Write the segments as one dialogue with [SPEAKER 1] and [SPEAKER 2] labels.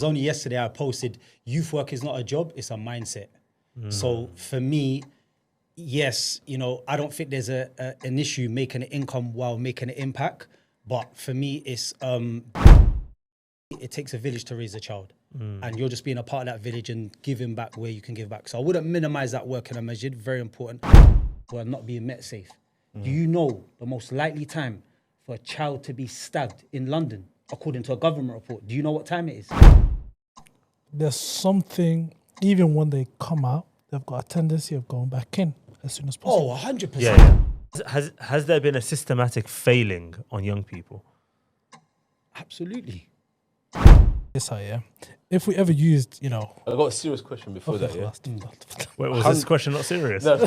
[SPEAKER 1] Only yesterday I posted, youth work is not a job, it's a mindset. So for me, yes, you know, I don't think there's an issue making an income while making an impact. But for me, it's it takes a village to raise a child. And you're just being a part of that village and giving back where you can give back. So I wouldn't minimize that work in a masjid, very important. Well, not being met safe. Do you know the most likely time for a child to be stabbed in London, according to a government report? Do you know what time it is?
[SPEAKER 2] There's something, even when they come out, they've got a tendency of going back in as soon as possible.
[SPEAKER 1] Oh, 100%.
[SPEAKER 3] Yeah. Has there been a systematic failing on young people?
[SPEAKER 1] Absolutely.
[SPEAKER 2] Yes, I am. If we ever used, you know...
[SPEAKER 4] I got a serious question before that, yeah?
[SPEAKER 3] Wait, was this question not serious?
[SPEAKER 4] No.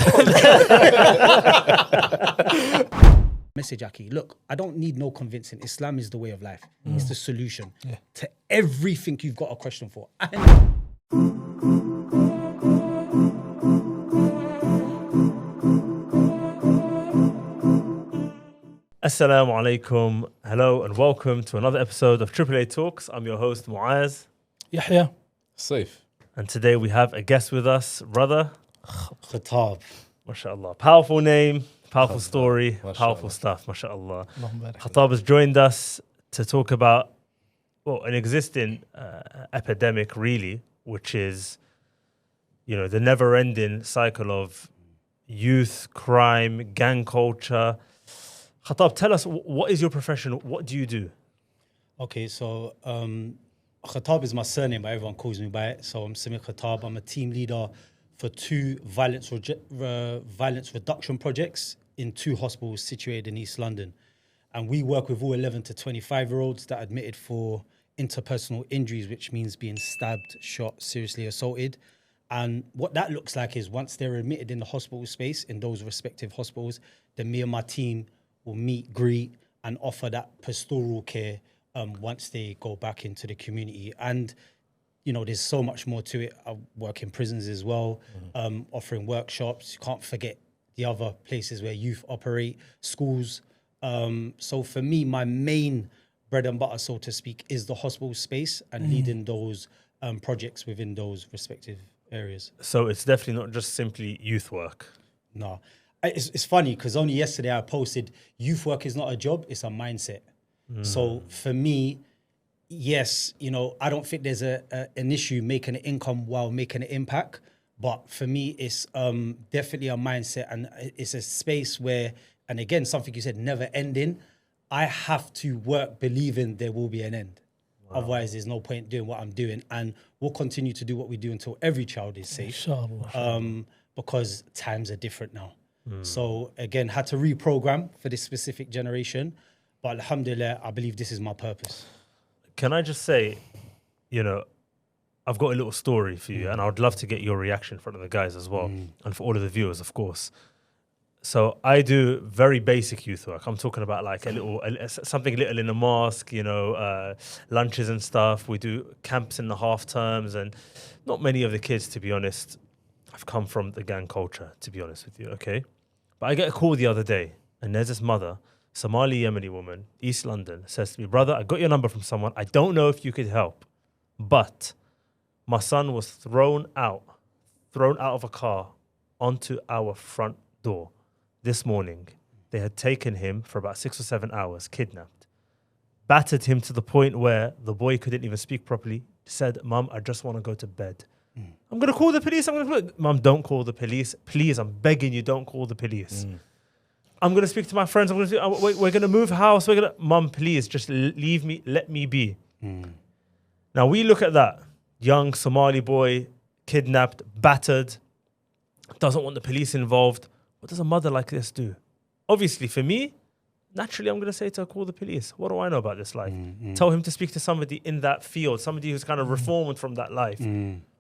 [SPEAKER 1] Message, Aki, look, I don't need no convincing. Islam is the way of life. It's the solution to everything you've got a question for.
[SPEAKER 3] Assalamu alaikum. Hello and welcome to another episode of AAA Talks. I'm your host, Muaz.
[SPEAKER 2] Yahya.
[SPEAKER 4] Safe.
[SPEAKER 3] And today we have a guest with us, Brother
[SPEAKER 1] Khattab.
[SPEAKER 3] MashaAllah. Powerful name, powerful story,
[SPEAKER 4] Mashallah.
[SPEAKER 3] powerful stuff, MashaAllah.
[SPEAKER 2] Allahumma barik.
[SPEAKER 3] Khattab has joined us to talk about an existing epidemic, really, which is, you know, the never-ending cycle of youth, crime, gang culture. Khattab, tell us, what is your profession? What do you do?
[SPEAKER 1] Okay, so Khattab is my surname, but everyone calls me by it. So I'm Samir Khattab. I'm a team leader for two violence reduction projects in two hospitals situated in East London. And we work with all 11 to 25-year-olds that are admitted for interpersonal injuries, which means being stabbed, shot, seriously assaulted. And what that looks like is once they're admitted in the hospital space, in those respective hospitals, then me and my team will meet, greet, and offer that pastoral care once they go back into the community. And, you know, there's so much more to it. I work in prisons as well, offering workshops. You can't forget the other places where youth operate, schools. So for me, my main bread and butter, so to speak, is the hospital space and leading those projects within those respective areas.
[SPEAKER 3] So it's definitely not just simply youth work.
[SPEAKER 1] No. It's funny because only yesterday I posted, youth work is not a job, it's a mindset. So for me, yes, you know, I don't think there's an issue making an income while making an impact. But for me, it's definitely a mindset, and it's a space where, and again, something you said, never ending. I have to work believing there will be an end. Wow. Otherwise, there's no point doing what I'm doing. And we'll continue to do what we do until every child is safe.
[SPEAKER 2] Inshallah.
[SPEAKER 1] Because times are different now. So again, had to reprogram for this specific generation. But alhamdulillah, I believe this is my purpose.
[SPEAKER 3] Can I just say, you know, I've got a little story for you, and I would love to get your reaction in front of the guys as well, and for all of the viewers, of course. So I do very basic youth work. I'm talking about like something little in a mosque, you know, lunches and stuff. We do camps in the half terms, and not many of the kids, to be honest, have come from the gang culture, to be honest with you, okay? But I get a call the other day, and there's this mother, Somali Yemeni woman, East London, says to me, brother, I got your number from someone. I don't know if you could help, but my son was thrown out of a car onto our front door this morning. They had taken him for about 6 or 7 hours, kidnapped, battered him to the point where the boy couldn't even speak properly, said, Mum, I just want to go to bed. I'm going to call the police. Mum, don't call the police. Please, I'm begging you, don't call the police. I'm going to speak to my friends. We're going to move house. Mum, please, just leave me. Let me be. Now, we look at that. Young Somali boy, kidnapped, battered, doesn't want the police involved. What does a mother like this do? Obviously, for me, naturally, I'm going to say to her, call the police. What do I know about this life? Tell him to speak to somebody in that field, somebody who's kind of reformed from that life.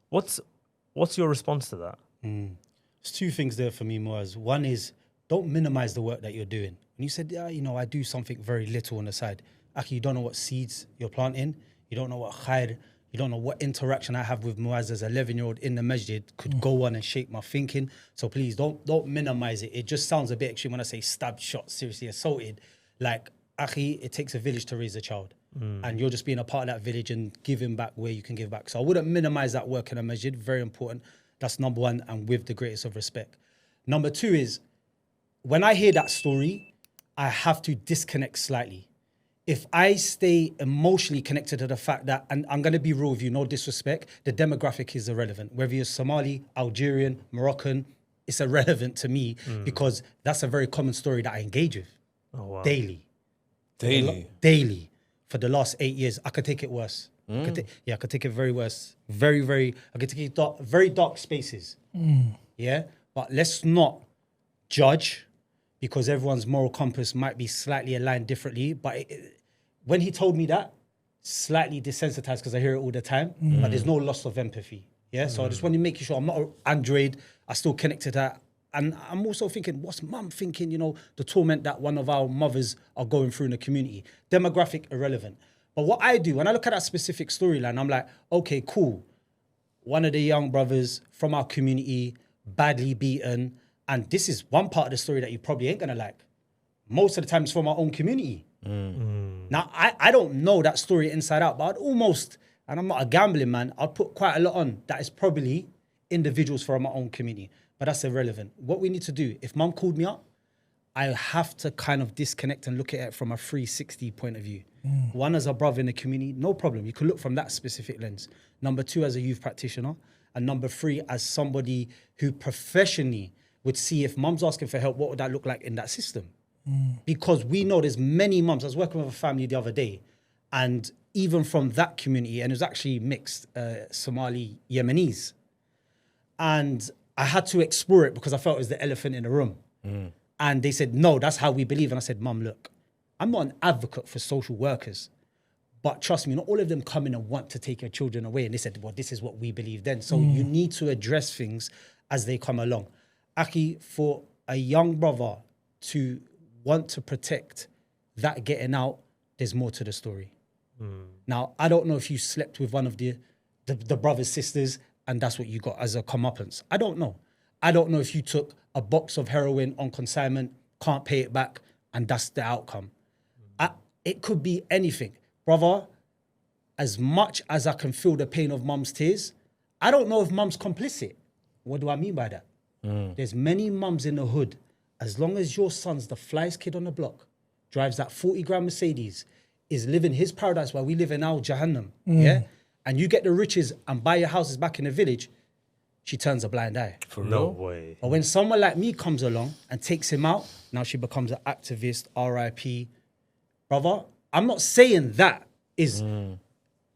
[SPEAKER 3] What's your response to that?
[SPEAKER 1] There's two things there for me, Moaz. One is, don't minimize the work that you're doing. When you said, yeah, you know, I do something very little on the side. Actually, you don't know what seeds you're planting. You don't know what khair, you don't know what interaction I have with Muaz as an 11-year-old in the masjid could go on and shape my thinking. So please don't minimize it. It just sounds a bit extreme when I say stabbed, shot, seriously assaulted. Like, Akhi, it takes a village to raise a child. and you're just being a part of that village and giving back where you can give back. So I wouldn't minimize that work in a masjid. Very important. That's number one, and with the greatest of respect. Number two is, when I hear that story, I have to disconnect slightly. If I stay emotionally connected to the fact that, and I'm going to be real with you, no disrespect, the demographic is irrelevant. Whether you're Somali, Algerian, Moroccan, it's irrelevant to me because that's a very common story that I engage with daily. Daily. For the last 8 years, I could take it worse. I could take it very worse. I could take it very dark spaces. Yeah? But let's not judge because everyone's moral compass might be slightly aligned differently. But when he told me that, slightly desensitized because I hear it all the time, but there's no loss of empathy. Yeah, so I just want to make sure I'm not an android. I still connect to that. And I'm also thinking, what's mum thinking, the torment that one of our mothers are going through in the community? Demographic, irrelevant. But what I do, when I look at that specific storyline, I'm like, okay, cool. One of the young brothers from our community, badly beaten. And this is one part of the story that you probably ain't gonna like. Most of the time it's from our own community. Now, I don't know that story inside out, but I'd almost, and I'm not a gambling man, I'd put quite a lot on that is probably individuals from our own community. But that's irrelevant. What we need to do, if mum called me up, I have to kind of disconnect and look at it from a 360 point of view. One, as a brother in the community, no problem. You can look from that specific lens. Number two, as a youth practitioner. And number three, as somebody who professionally would see if mum's asking for help, what would that look like in that system? Because we know there's many mums. I was working with a family the other day, and even from that community, and it was actually mixed, Somali, Yemenis. And I had to explore it because I felt it was the elephant in the room. And they said, no, that's how we believe. And I said, Mum, look, I'm not an advocate for social workers, but trust me, not all of them come in and want to take your children away. And they said, well, this is what we believe then. So you need to address things as they come along. Aki, for a young brother to want to protect that getting out, there's more to the story. Now, I don't know if you slept with one of the brother's sisters and that's what you got as a comeuppance. I don't know. I don't know if you took a box of heroin on consignment, can't pay it back, and that's the outcome. It could be anything. Brother, as much as I can feel the pain of mum's tears, I don't know if mum's complicit. What do I mean by that? There's many mums in the hood. As long as your son's the flyest kid on the block, drives that 40-grand Mercedes, is living his paradise while we live in our Jahannam, yeah? And you get the riches and buy your houses back in the village, she turns a blind eye.
[SPEAKER 4] For
[SPEAKER 3] No
[SPEAKER 4] real?
[SPEAKER 3] way.
[SPEAKER 1] But when someone like me comes along and takes him out, now she becomes an activist, RIP. Brother, I'm not saying that is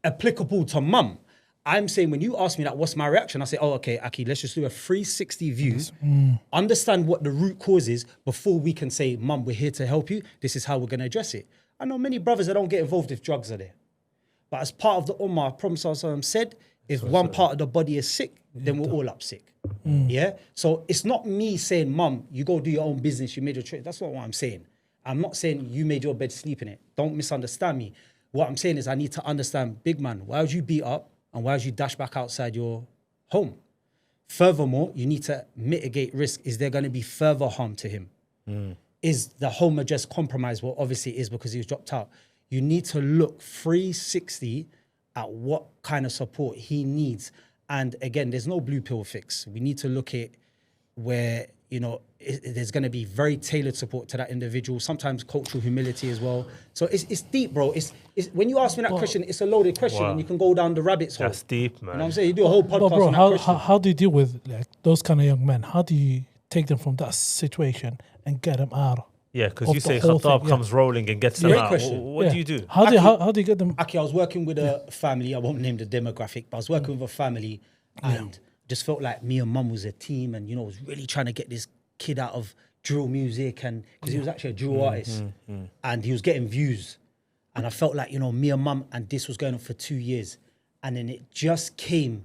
[SPEAKER 1] applicable to mum. I'm saying when you ask me that, what's my reaction? I say, oh, okay, Aki, let's just do a 360 view, understand what the root cause is before we can say, mum, we're here to help you. This is how we're going to address it. I know many brothers that don't get involved if drugs are there. But as part of the Ummah, Prophet ﷺ said, if one part of the body is sick, then we're all up sick. Yeah? So it's not me saying, mum, you go do your own business, you made your choice. That's not what I'm saying. I'm not saying you made your bed, sleep in it. Don't misunderstand me. What I'm saying is I need to understand, big man, why would you beat up and why would you dash back outside your home? Furthermore, you need to mitigate risk. Is there going to be further harm to him? Is the home address compromised? Well, obviously it is because he was dropped out. You need to look 360 at what kind of support he needs. And again, there's no blue pill fix. We need to look at where, there's going to be very tailored support to that individual, sometimes cultural humility as well. So it's deep, bro. It's when you ask me that question, it's a loaded question and you can go down the rabbit's hole.
[SPEAKER 3] That's deep, man.
[SPEAKER 1] You know what I'm saying? You do a whole podcast
[SPEAKER 2] But bro,
[SPEAKER 1] on that question.
[SPEAKER 2] how do you deal with those kind of young men? How do you take them from that situation and get them out?
[SPEAKER 3] Yeah, because
[SPEAKER 2] of
[SPEAKER 3] you
[SPEAKER 2] the
[SPEAKER 3] say
[SPEAKER 2] whole
[SPEAKER 3] Khattab
[SPEAKER 2] thing,
[SPEAKER 3] comes rolling and gets them
[SPEAKER 1] Great
[SPEAKER 3] out.
[SPEAKER 1] question.
[SPEAKER 3] What do you do?
[SPEAKER 2] How do you get them?
[SPEAKER 1] Aki, I was working with a family. I won't name the demographic, but I was working with a family and just felt like me and mum was a team and, was really trying to get this kid out of drill music and because he was actually a drill artist and he was getting views. And I felt like, me and mum and this was going on for 2 years. And then it just came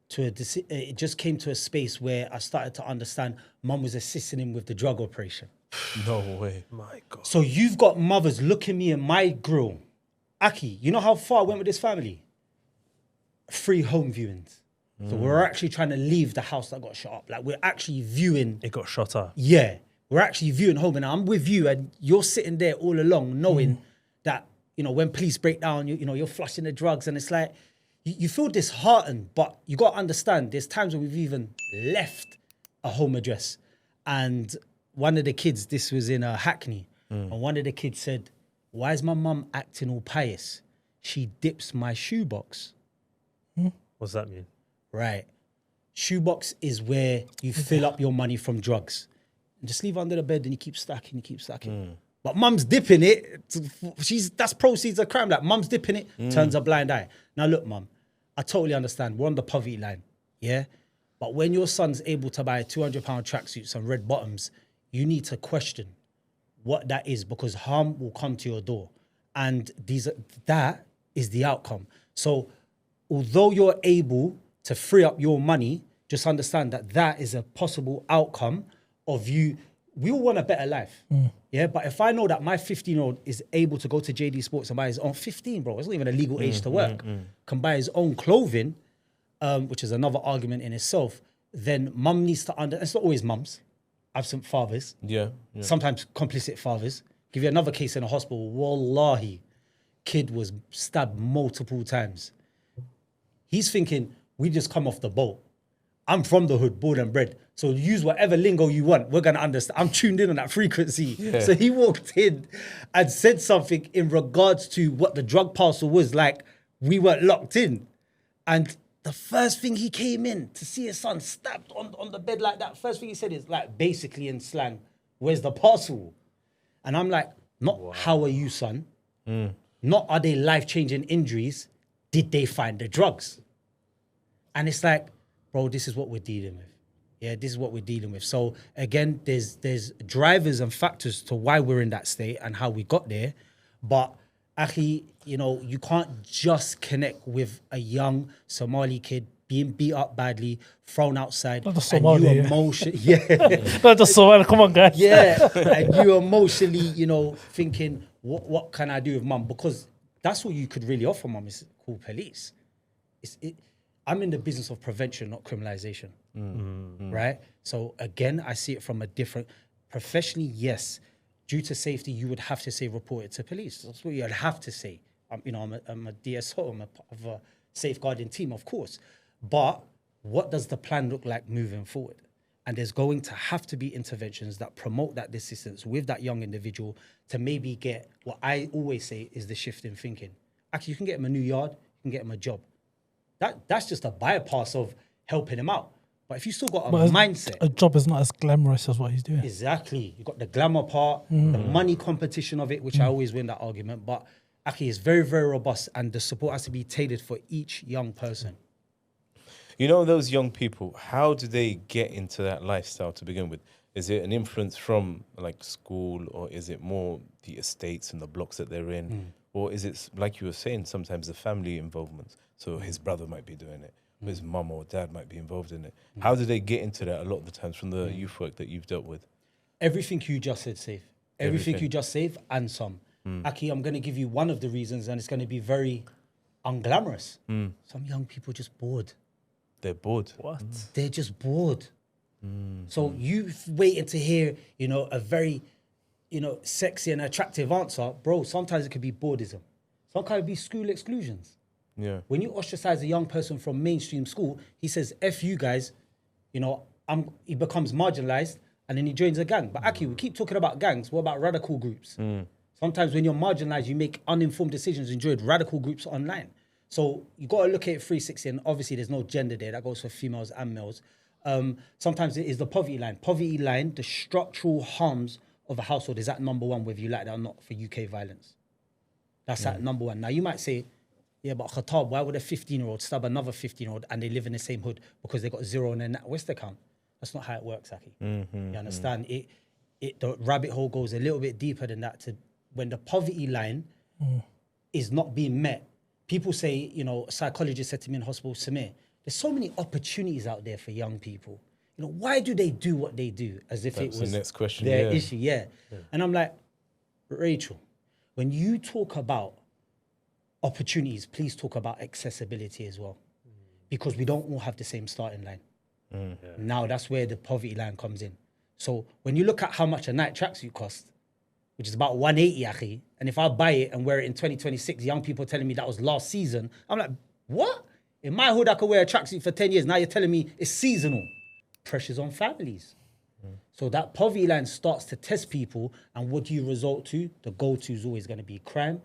[SPEAKER 1] to a space where I started to understand mum was assisting him with the drug operation.
[SPEAKER 4] No way.
[SPEAKER 3] My God.
[SPEAKER 1] So you've got mothers looking me in my grill. Aki, you know how far I went with this family? 3 home viewings. So we're actually trying to leave the house that got shut up. Like we're actually viewing.
[SPEAKER 3] It got shot up.
[SPEAKER 1] Yeah. We're actually viewing home and I'm with you and you're sitting there all along knowing that, when police break down, you're flushing the drugs, and it's like you feel disheartened. But you got to understand, there's times when we've even left a home address, and one of the kids, this was in Hackney, and one of the kids said, "Why is my mum acting all pious? She dips my shoebox."
[SPEAKER 3] What's that mean?
[SPEAKER 1] Right. Shoebox is where you fill up your money from drugs. And just leave it under the bed and you keep stacking. But mum's dipping it. That's proceeds of crime. Like, mum's dipping it, turns a blind eye. Now look, mum, I totally understand. We're on the poverty line, yeah? But when your son's able to buy £200 tracksuits and red bottoms, you need to question what that is, because harm will come to your door. And that is the outcome. So although you're able to free up your money, just understand that is a possible outcome of you. We all want a better life. Yeah, but if I know that my 15-year-old is able to go to JD Sports and buy his own 15, bro, it's not even a legal age to work, can buy his own clothing, which is another argument in itself, then mum needs to it's not always mums, absent fathers.
[SPEAKER 4] Yeah.
[SPEAKER 1] Sometimes complicit fathers. Give you another case in a hospital. Wallahi, kid was stabbed multiple times. He's thinking, we just come off the boat. I'm from the hood, born and bred. So use whatever lingo you want. We're going to understand. I'm tuned in on that frequency. Yeah. So he walked in and said something in regards to what the drug parcel was like. We weren't locked in. And the first thing he came in to see his son stabbed on the bed like that, first thing he said is like, basically in slang, "Where's the parcel?" And I'm like, not how are you, son? Not are they life-changing injuries? Did they find the drugs? And it's like, bro, this is what we're dealing with. Yeah, this is what we're dealing with. So again, there's drivers and factors to why we're in that state and how we got there. But actually, you can't just connect with a young Somali kid being beat up badly, thrown outside,
[SPEAKER 2] not the Somali,
[SPEAKER 1] and you
[SPEAKER 2] not the Somali. Come on, guys.
[SPEAKER 1] Yeah, and you emotionally, thinking, what can I do with mum? Because that's what you could really offer mum, is call police. I'm in the business of prevention, not criminalization, right? So again, I see it from a different, professionally, yes, due to safety, you would have to say report it to police. That's what you'd have to say. I'm a DSO, I'm a part of a safeguarding team, of course. But what does the plan look like moving forward? And there's going to have to be interventions that promote that assistance with that young individual to maybe get what I always say is the shift in thinking. Actually, you can get him a new yard, you can get him a job. That's just a bypass of helping him out. But if you still got a mindset,
[SPEAKER 2] a job is not as glamorous as what he's doing.
[SPEAKER 1] Exactly. You got the glamour part, the money competition of it, which I always win that argument. But actually, it's very, very robust, and the support has to be tailored for each young person.
[SPEAKER 4] Those young people, how do they get into that lifestyle to begin with? Is it an influence from like school, or is it more the estates and the blocks that they're in? Or is it, like you were saying, sometimes the family involvement? So his brother might be doing it, or his mum or dad might be involved in it. How do they get into that a lot of the times from the youth work that you've dealt with?
[SPEAKER 1] Everything you just said, Safe. Everything you just said, and some. Aki, I'm going to give you one of the reasons, and it's going to be very unglamorous. Some young people just bored.
[SPEAKER 4] They're bored.
[SPEAKER 3] What?
[SPEAKER 1] They're just bored. So you waiting to hear, a very, sexy and attractive answer, bro. Sometimes it could be boredism. Sometimes it could be school exclusions.
[SPEAKER 4] Yeah.
[SPEAKER 1] When you ostracize a young person from mainstream school, he says, "F you guys," he becomes marginalized, and then he joins a gang. But actually, we keep talking about gangs. What about radical groups? Sometimes when you're marginalized, you make uninformed decisions and join radical groups online. So you got to look at it 360, and obviously there's no gender there. That goes for females and males. Sometimes it is the poverty line. Poverty line, the structural harms of a household is at number one, whether you like that or not, for UK violence. That's at number one. Now you might say, yeah, but Khattab, why would a 15-year-old stab another 15-year-old and they live in the same hood because they got zero on their West account? That's not how it works, Aki. You understand? The rabbit hole goes a little bit deeper than that. To when the poverty line is not being met, people say, a psychologist said to me in hospital, Samir, there's so many opportunities out there for young people. Why do they do what they do? As if
[SPEAKER 4] That's
[SPEAKER 1] it was
[SPEAKER 4] the next question,
[SPEAKER 1] their issue. Yeah. And I'm like, Rachel, when you talk about opportunities, please talk about accessibility as well. Because we don't all have the same starting line. Now that's where the poverty line comes in. So when you look at how much a night tracksuit costs, which is about 180, akhi, and if I buy it and wear it in 2026, young people are telling me that was last season, I'm like, what? In my hood, I could wear a tracksuit for 10 years. Now you're telling me it's seasonal. Pressure's on families. So that poverty line starts to test people, and what do you resort to? The go-to is always going to be crime.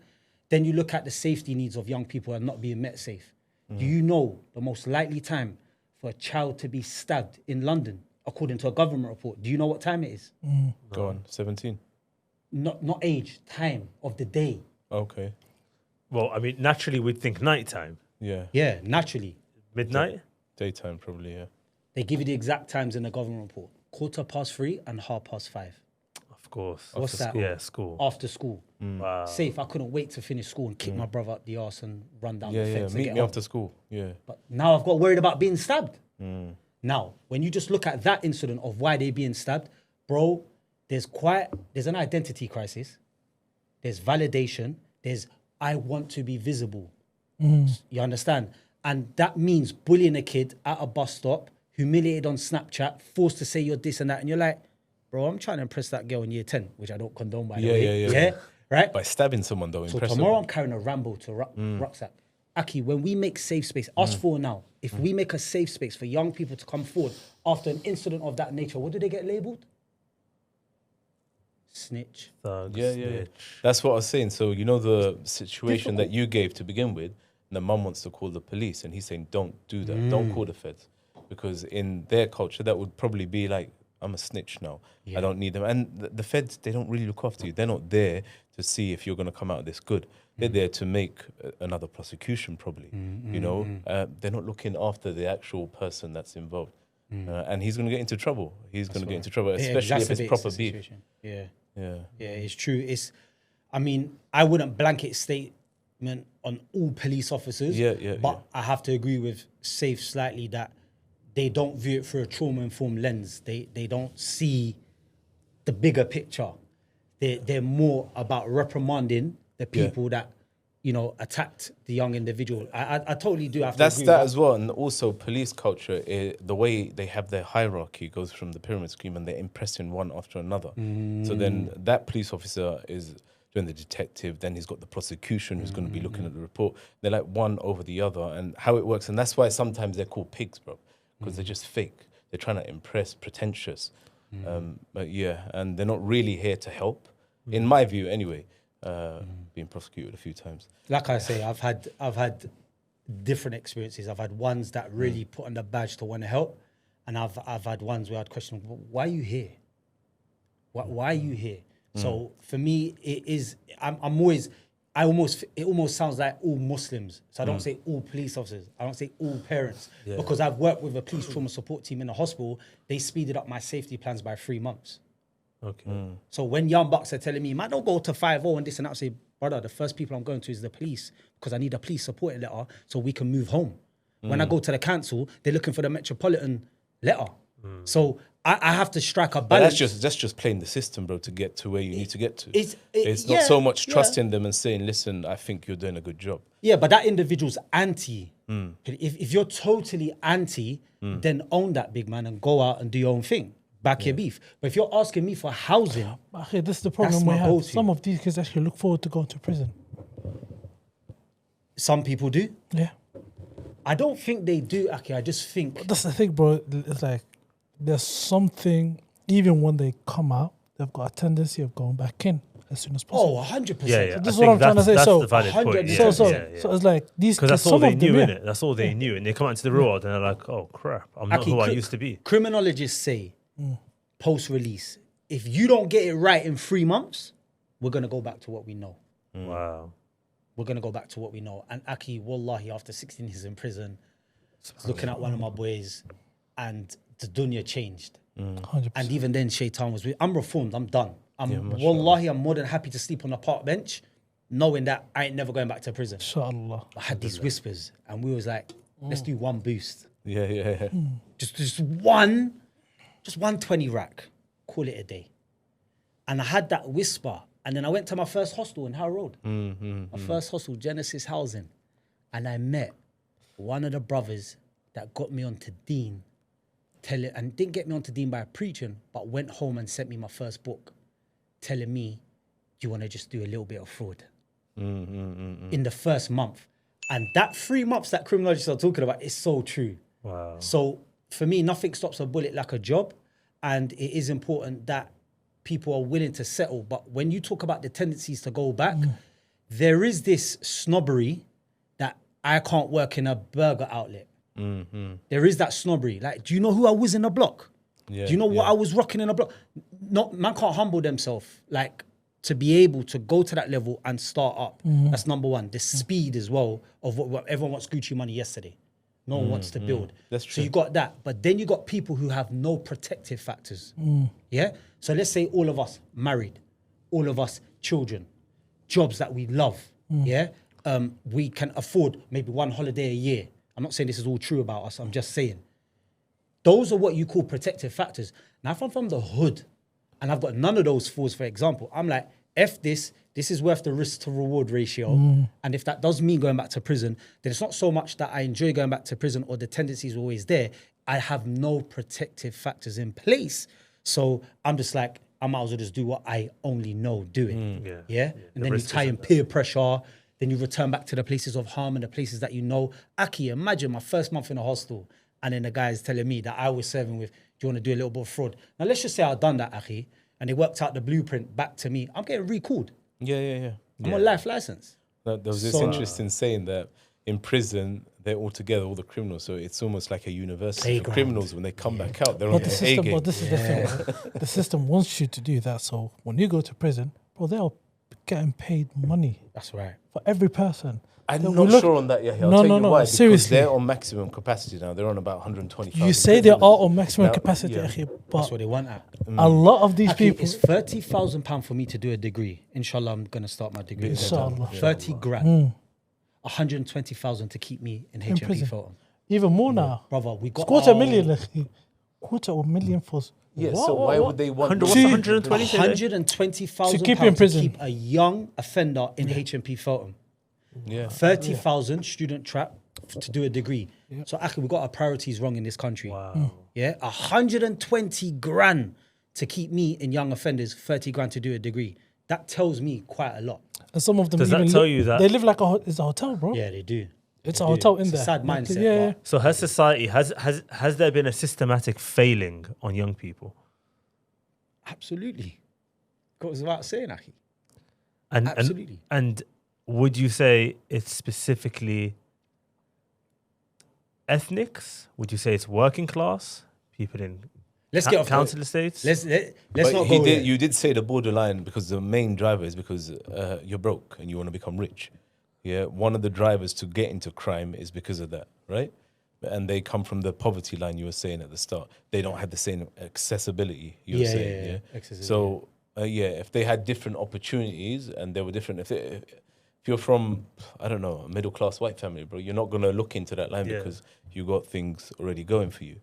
[SPEAKER 1] Then you look at the safety needs of young people and not being met safe. Do you know the most likely time for a child to be stabbed in London, according to a government report? Do you know what time it is?
[SPEAKER 4] Go on, 17.
[SPEAKER 1] Not age, time of the day.
[SPEAKER 4] Okay.
[SPEAKER 3] Well, I mean, naturally we'd think nighttime,
[SPEAKER 4] Yeah.
[SPEAKER 1] Yeah, naturally.
[SPEAKER 3] midnight.
[SPEAKER 4] Daytime, probably, yeah.
[SPEAKER 1] They give you the exact times in the government report. 3:15 and 5:30.
[SPEAKER 3] Of course.
[SPEAKER 1] What's
[SPEAKER 3] After
[SPEAKER 1] that?
[SPEAKER 3] School. Yeah, school.
[SPEAKER 1] After school.
[SPEAKER 3] Wow.
[SPEAKER 1] Safe, I couldn't wait to finish school and kick my brother up the arse and run down
[SPEAKER 4] Yeah,
[SPEAKER 1] the
[SPEAKER 4] yeah.
[SPEAKER 1] fence and
[SPEAKER 4] Meet
[SPEAKER 1] get
[SPEAKER 4] me
[SPEAKER 1] home.
[SPEAKER 4] after school. Yeah.
[SPEAKER 1] But now I've got worried about being stabbed. Now, when you just look at that incident of why they being stabbed, bro, there's an identity crisis. There's validation. There's, I want to be visible. You understand? And that means bullying a kid at a bus stop, humiliated on Snapchat, forced to say you're this and that. And you're like, bro, I'm trying to impress that girl in year 10, which I don't condone, by the way.
[SPEAKER 4] Yeah.
[SPEAKER 1] Right?
[SPEAKER 4] By stabbing someone, though,
[SPEAKER 1] So
[SPEAKER 4] impress them.
[SPEAKER 1] tomorrow I'm carrying a Rambo to rucksack. Aki, when we make safe space, us four now, if we make a safe space for young people to come forward after an incident of that nature, what do they get labeled? Snitch.
[SPEAKER 3] Thugs,
[SPEAKER 4] Yeah.
[SPEAKER 3] snitch.
[SPEAKER 4] That's what I was saying. So, you know the situation that you gave to begin with, and the mum wants to call the police, and he's saying, don't do that. Don't call the feds. Because in their culture, that would probably be like, I'm a snitch now. I don't need them. And the feds, they don't really look after you. They're not there to see if you're going to come out of this good. They're there to make another prosecution, probably. You know, they're not looking after the actual person that's involved. And he's going to get into trouble. He's going to get into trouble,
[SPEAKER 1] It
[SPEAKER 4] especially if it's
[SPEAKER 1] exacerbates
[SPEAKER 4] proper
[SPEAKER 1] the
[SPEAKER 4] beef.
[SPEAKER 1] situation. Yeah.
[SPEAKER 4] Yeah.
[SPEAKER 1] Yeah, it's true. I mean, I wouldn't blanket statement on all police officers. But I have to agree with Safe slightly that they don't view it through a trauma-informed lens. They don't see the bigger picture. They're more about reprimanding the people that, you know, attacked the young individual. I totally do have to
[SPEAKER 4] That's
[SPEAKER 1] agree
[SPEAKER 4] that
[SPEAKER 1] with
[SPEAKER 4] as well. And also police culture, the way they have their hierarchy goes from the pyramid scheme, and they're impressing one after another. So then that police officer is doing the detective, then he's got the prosecution who's going to be looking at the report. They're like one over the other, and how it works. And that's why sometimes they're called pigs, bro, because they're just fake. They're trying to impress, pretentious. But yeah, and they're not really here to help, in my view anyway. Being prosecuted a few times.
[SPEAKER 1] Like I say, I've had different experiences. I've had ones that really put on the badge to want to help, and I've had ones where I'd question, why are you here? Why are you here? So for me, it almost sounds like all Muslims. So I don't say all police officers. I don't say all parents, because I've worked with a police trauma support team in the hospital. They speeded up my safety plans by 3 months.
[SPEAKER 3] Okay.
[SPEAKER 1] So when young bucks are telling me, man, don't go to 5-0 and this and that, I say, brother, the first people I'm going to is the police, because I need a police supporting letter so we can move home. When I go to the council, they're looking for the metropolitan letter. So I have to strike a
[SPEAKER 4] But
[SPEAKER 1] balance.
[SPEAKER 4] that's just playing the system, bro, to get to where you need to get to.
[SPEAKER 1] It's
[SPEAKER 4] not so much trusting them and saying, listen, I think you're doing a good job.
[SPEAKER 1] Yeah, but that individual's anti. If you're totally anti, then own that, big man, and go out and do your own thing. Back your beef. But if you're asking me for housing,
[SPEAKER 2] Okay, this is the
[SPEAKER 1] That's
[SPEAKER 2] problem
[SPEAKER 1] my
[SPEAKER 2] we have.
[SPEAKER 1] go-to.
[SPEAKER 2] Some of these kids actually look forward to going to prison.
[SPEAKER 1] some people do.
[SPEAKER 2] Yeah.
[SPEAKER 1] I don't think they do, Aki. I just think
[SPEAKER 2] That's the thing, bro. It's like there's something, even when they come out, they've got a tendency of going back in as soon as possible.
[SPEAKER 1] 100%.
[SPEAKER 3] Yeah.
[SPEAKER 2] This is
[SPEAKER 3] I
[SPEAKER 2] what
[SPEAKER 3] think
[SPEAKER 2] I'm trying to say.
[SPEAKER 3] That's
[SPEAKER 2] So,
[SPEAKER 3] the valid point.
[SPEAKER 1] 100%.
[SPEAKER 3] Yeah,
[SPEAKER 2] So
[SPEAKER 3] yeah, yeah.
[SPEAKER 2] it's like these
[SPEAKER 3] Because
[SPEAKER 2] kids,
[SPEAKER 3] that's all
[SPEAKER 2] some
[SPEAKER 3] they
[SPEAKER 2] of them,
[SPEAKER 3] knew,
[SPEAKER 2] yeah.
[SPEAKER 3] innit? That's all they knew. And they come out into the real world and they're like, oh, crap, I'm not
[SPEAKER 1] Aki,
[SPEAKER 3] who I used to be.
[SPEAKER 1] Criminologists say post-release, if you don't get it right in 3 months, we're going to go back to what we know.
[SPEAKER 3] Wow.
[SPEAKER 1] We're going to go back to what we know. And Aki, wallahi, after 16 years in prison, I was looking at one of my boys and the dunya changed.
[SPEAKER 2] 100%.
[SPEAKER 1] And even then, Shaitan was with, I'm reformed, I'm done.
[SPEAKER 4] mashallah.
[SPEAKER 1] Wallahi, I'm more than happy to sleep on a park bench, knowing that I ain't never going back to prison.
[SPEAKER 2] Inshallah.
[SPEAKER 1] I had these whispers, and we was like, let's do one boost.
[SPEAKER 4] Yeah.
[SPEAKER 1] Just 120 rack, call it a day. And I had that whisper, and then I went to my first hostel in Harrow Road. My first hostel, Genesis Housing. And I met one of the brothers that got me onto Deen, and didn't get me onto Deen by preaching, but went home and sent me my first book, telling me, you want to just do a little bit of fraud in the first month. And that 3 months that criminologists are talking about is so true.
[SPEAKER 3] Wow.
[SPEAKER 1] So for me, nothing stops a bullet like a job. And it is important that people are willing to settle. But when you talk about the tendencies to go back, there is this snobbery that I can't work in a burger outlet. There is that snobbery. Like, do you know who I was in the block?
[SPEAKER 4] Yeah,
[SPEAKER 1] Do you know what I was rocking in the block? Man can't humble themselves. Like, to be able to go to that level and start up. That's number one. The speed as well of what everyone wants Gucci money yesterday. No one wants to build.
[SPEAKER 4] That's
[SPEAKER 1] So
[SPEAKER 4] true.
[SPEAKER 1] you got that. But then you got people who have no protective factors. Yeah? So let's say all of us married, all of us children, jobs that we love. Yeah? We can afford maybe one holiday a year. I'm not saying this is all true about us. I'm just saying. Those are what you call protective factors. Now, if I'm from the hood and I've got none of those fours, for example, I'm like, F this is worth the risk to reward ratio. And if that does mean going back to prison, then it's not so much that I enjoy going back to prison or the tendency is always there. I have no protective factors in place. So I'm just like, I might as well just do what I only know doing. Yeah? And then you tie in peer pressure, then you return back to the places of harm and the places that you know. Aki, imagine my first month in a hostel and then the guy is telling me that I was serving with, do you want to do a little bit of fraud? Now, let's just say I've done that, Aki, and they worked out the blueprint back to me. I'm getting recalled.
[SPEAKER 4] Yeah.
[SPEAKER 1] I'm on life license.
[SPEAKER 4] There was this
[SPEAKER 1] So-
[SPEAKER 4] interesting saying that in prison, they're all together, all the criminals. So it's almost like a university. The
[SPEAKER 1] Playground.
[SPEAKER 4] criminals, when they come back out, they're on
[SPEAKER 2] But the
[SPEAKER 4] their A
[SPEAKER 2] system,
[SPEAKER 4] game.
[SPEAKER 2] but this is the thing. Right? The system wants you to do that. So when you go to prison, bro, they are getting paid money
[SPEAKER 1] That's right.
[SPEAKER 2] for every person.
[SPEAKER 4] I'm
[SPEAKER 2] So we
[SPEAKER 4] not
[SPEAKER 2] look-
[SPEAKER 4] sure on that yet. I'll
[SPEAKER 2] No,
[SPEAKER 4] tell
[SPEAKER 2] no,
[SPEAKER 4] you
[SPEAKER 2] no,
[SPEAKER 4] why. Because
[SPEAKER 2] seriously.
[SPEAKER 4] they're on maximum capacity now. They're on about 120,000.
[SPEAKER 2] You say they are
[SPEAKER 4] prisoners.
[SPEAKER 2] on maximum
[SPEAKER 4] Now-
[SPEAKER 2] capacity,
[SPEAKER 4] yeah.
[SPEAKER 2] akhi,
[SPEAKER 1] That's
[SPEAKER 2] but
[SPEAKER 1] what they want at.
[SPEAKER 2] a lot of these
[SPEAKER 1] Aki,
[SPEAKER 2] people.
[SPEAKER 1] it's £30,000 for me to do a degree. Inshallah, I'm going to start my degree.
[SPEAKER 2] Inshallah.
[SPEAKER 1] 30 grand. 120,000 to keep me in HMP
[SPEAKER 2] prison.
[SPEAKER 1] Felton.
[SPEAKER 2] Even more now.
[SPEAKER 1] Brother, we
[SPEAKER 2] It's
[SPEAKER 1] got
[SPEAKER 2] quarter
[SPEAKER 1] our-
[SPEAKER 2] million, akhi. Quarter of a million for.
[SPEAKER 4] Yeah,
[SPEAKER 2] What,
[SPEAKER 4] so
[SPEAKER 2] what,
[SPEAKER 4] why
[SPEAKER 2] what?
[SPEAKER 4] would they want...
[SPEAKER 3] 100, what's
[SPEAKER 2] See,
[SPEAKER 3] 120 say?
[SPEAKER 1] 120,000
[SPEAKER 2] To keep you in
[SPEAKER 1] pounds
[SPEAKER 2] prison.
[SPEAKER 1] to keep a young offender in HMP Felton.
[SPEAKER 4] Yeah.
[SPEAKER 1] 30,000 student trap to do a degree. So actually, we got our priorities wrong in this country.
[SPEAKER 3] Wow.
[SPEAKER 1] Yeah, 120 grand to keep me in young offenders, 30 grand to do a degree. That tells me quite a lot.
[SPEAKER 2] And some of them
[SPEAKER 3] Does that
[SPEAKER 2] even
[SPEAKER 3] tell
[SPEAKER 2] li-
[SPEAKER 3] you that-
[SPEAKER 2] they live like it's a hotel, bro.
[SPEAKER 1] Yeah, they do.
[SPEAKER 2] It's
[SPEAKER 1] They
[SPEAKER 2] a
[SPEAKER 1] do.
[SPEAKER 2] hotel in
[SPEAKER 1] It's
[SPEAKER 2] there.
[SPEAKER 1] a sad
[SPEAKER 2] Like,
[SPEAKER 1] mindset.
[SPEAKER 2] yeah.
[SPEAKER 1] but
[SPEAKER 3] So has society, has there been a systematic failing on young people?
[SPEAKER 1] absolutely. Goes without saying, Aki.
[SPEAKER 3] And,
[SPEAKER 1] Absolutely.
[SPEAKER 3] And would you say it's specifically ethnics? Would you say it's working class? People in
[SPEAKER 1] Let's get off
[SPEAKER 3] council estates?
[SPEAKER 1] Let's
[SPEAKER 4] But
[SPEAKER 1] not go there.
[SPEAKER 4] you did say the borderline because the main driver is because you're broke and you want to become rich. Yeah, one of the drivers to get into crime is because of that, right? And they come from the poverty line you were saying at the start. They don't have the same accessibility you were
[SPEAKER 1] Yeah,
[SPEAKER 4] saying.
[SPEAKER 1] yeah,
[SPEAKER 4] Yeah,
[SPEAKER 1] yeah. Accessibility,
[SPEAKER 4] So if they had different opportunities and they were different, if you're from, I don't know, a middle class white family, bro, you're not gonna look into that line
[SPEAKER 3] Yeah.
[SPEAKER 4] because you got things already going for you.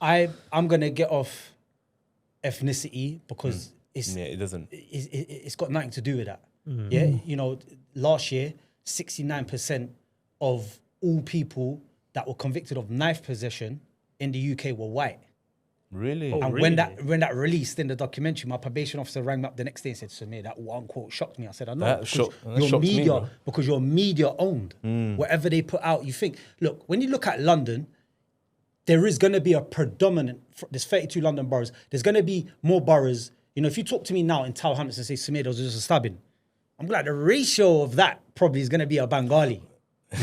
[SPEAKER 1] I'm gonna get off ethnicity because
[SPEAKER 4] Yeah, it doesn't.
[SPEAKER 1] it's got nothing to do with that. Yeah, you know, last year 69% of all people that were convicted of knife possession in the UK were white.
[SPEAKER 4] Really?
[SPEAKER 3] Oh,
[SPEAKER 1] And
[SPEAKER 3] really?
[SPEAKER 1] when that released in the documentary, my probation officer rang me up the next day and said to me, that one quote shocked me. I said, I know,
[SPEAKER 4] That
[SPEAKER 1] because
[SPEAKER 4] shocked me,
[SPEAKER 1] media,
[SPEAKER 4] bro.
[SPEAKER 1] because you're media owned. Whatever they put out, you think, look, when you look at London, there is going to be a predominant, there's 32 London boroughs, there's going to be more boroughs. You know, if you talk to me now in Tower Hamlets and say, Samir, there was just a stabbing, I'm like, the ratio of that probably is going to be a Bengali.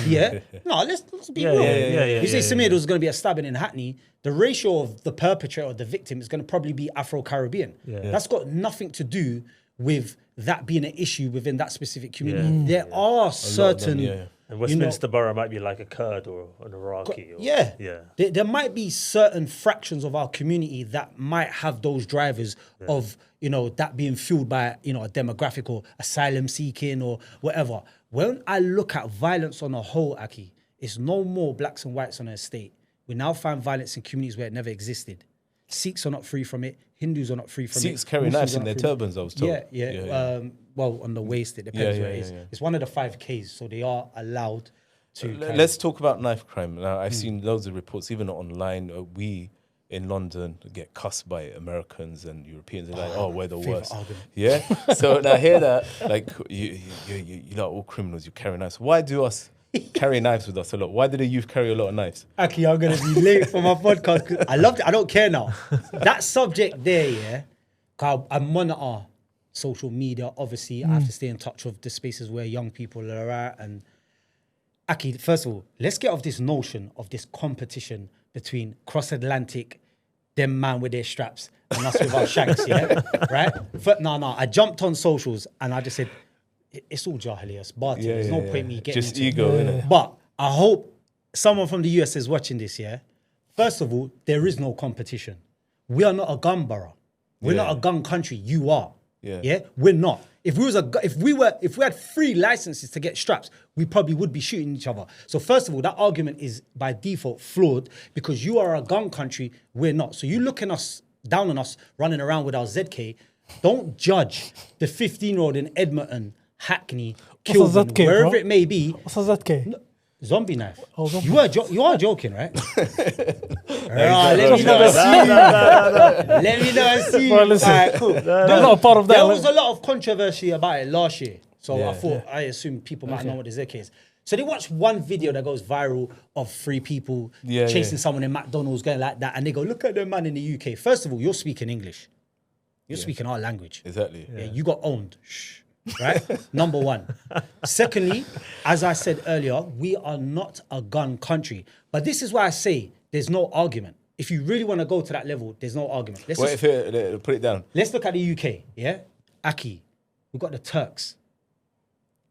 [SPEAKER 1] Yeah? No, let's be
[SPEAKER 3] Yeah,
[SPEAKER 1] real.
[SPEAKER 3] yeah,
[SPEAKER 1] You say
[SPEAKER 3] yeah,
[SPEAKER 1] Samir,
[SPEAKER 3] yeah.
[SPEAKER 1] there was going to be a stabbing in Hackney, the ratio of the perpetrator or the victim is going to probably be Afro-Caribbean.
[SPEAKER 3] Yeah.
[SPEAKER 1] That's got nothing to do with that being an issue within that specific community.
[SPEAKER 3] Yeah.
[SPEAKER 1] There are certain...
[SPEAKER 4] yeah.
[SPEAKER 3] And
[SPEAKER 1] you know-
[SPEAKER 3] Westminster Borough might be like a Kurd or an Iraqi. Or,
[SPEAKER 1] Yeah.
[SPEAKER 3] Yeah.
[SPEAKER 1] There might be certain fractions of our community that might have those drivers of, you know, that being fueled by, you know, a demographic or asylum seeking or whatever. When I look at violence on a whole, Aki, it's no more blacks and whites on an estate. We now find violence in communities where it never existed. Sikhs are not free from it. Hindus are not free from it.
[SPEAKER 4] Sikhs carry
[SPEAKER 1] Muslims
[SPEAKER 4] knives
[SPEAKER 1] are
[SPEAKER 4] in
[SPEAKER 1] not
[SPEAKER 4] their
[SPEAKER 1] free.
[SPEAKER 4] turbans, I was told.
[SPEAKER 1] Yeah. Well, on the waist, it depends
[SPEAKER 4] Yeah,
[SPEAKER 1] where it
[SPEAKER 4] yeah,
[SPEAKER 1] is.
[SPEAKER 4] yeah, yeah.
[SPEAKER 1] It's one of the 5 Ks, so they are allowed to. carry-
[SPEAKER 4] Let's talk about knife crime. Now, I've seen loads of reports, even online. in London get cussed by Americans and Europeans. They're like, oh, we're the
[SPEAKER 1] Favourite
[SPEAKER 4] worst.
[SPEAKER 1] argument.
[SPEAKER 4] Yeah. So now hear that, like, you're not all criminals, you carry knives. Why do us carry knives with us a lot? Why do the youth carry a lot of knives?
[SPEAKER 1] Actually, I'm going to be late for my podcast 'cause I loved it. I don't care now. That subject there, yeah, 'cause I monitor social media. Obviously, I have to stay in touch with the spaces where young people are at. And Aki, first of all, let's get off this notion of this competition between cross-Atlantic, them man with their straps, and us with our shanks, yeah? Right? No. I jumped on socials and I just said, it's all jahiliyyah, barter. There's no point me getting
[SPEAKER 4] just
[SPEAKER 1] into
[SPEAKER 4] ego,
[SPEAKER 1] it.
[SPEAKER 4] innit?
[SPEAKER 1] But I hope someone from the US is watching this, yeah? First of all, there is no competition. We are not a gun borough. We're not a gun country. You are. Yeah. We're not. If we had free licenses to get straps, we probably would be shooting each other. So first of all, that argument is by default flawed because you are a gun country, we're not. So you looking us down on us running around with our ZK. Don't judge the 15-year-old in Edmonton, Hackney, Kilburn,
[SPEAKER 2] ZK,
[SPEAKER 1] wherever
[SPEAKER 2] bro?
[SPEAKER 1] it may be.
[SPEAKER 2] What's a ZK?
[SPEAKER 1] Zombie knife.
[SPEAKER 2] Oh, zombie.
[SPEAKER 1] You are joking, right? Let me
[SPEAKER 2] not.
[SPEAKER 1] know and see. Let me know and see.
[SPEAKER 2] Bro, listen.
[SPEAKER 1] All right, cool.
[SPEAKER 2] I'm not a part of that.
[SPEAKER 1] There was a lot of controversy about it last year. So
[SPEAKER 4] Yeah.
[SPEAKER 1] I assume people might know what the ZK is. So they watched one video that goes viral of 3 people chasing someone in McDonald's going like that. And they go, look at the man in the UK. First of all, you're speaking English. You're speaking our language.
[SPEAKER 4] Exactly.
[SPEAKER 1] Yeah, you got owned. Shh. Right? Number one. Secondly, as I said earlier, we are not a gun country. But this is why I say there's no argument. If you really want to go to that level, there's no argument.
[SPEAKER 4] Put it down.
[SPEAKER 1] Let's look at the UK, yeah? Aki, we've got the Turks.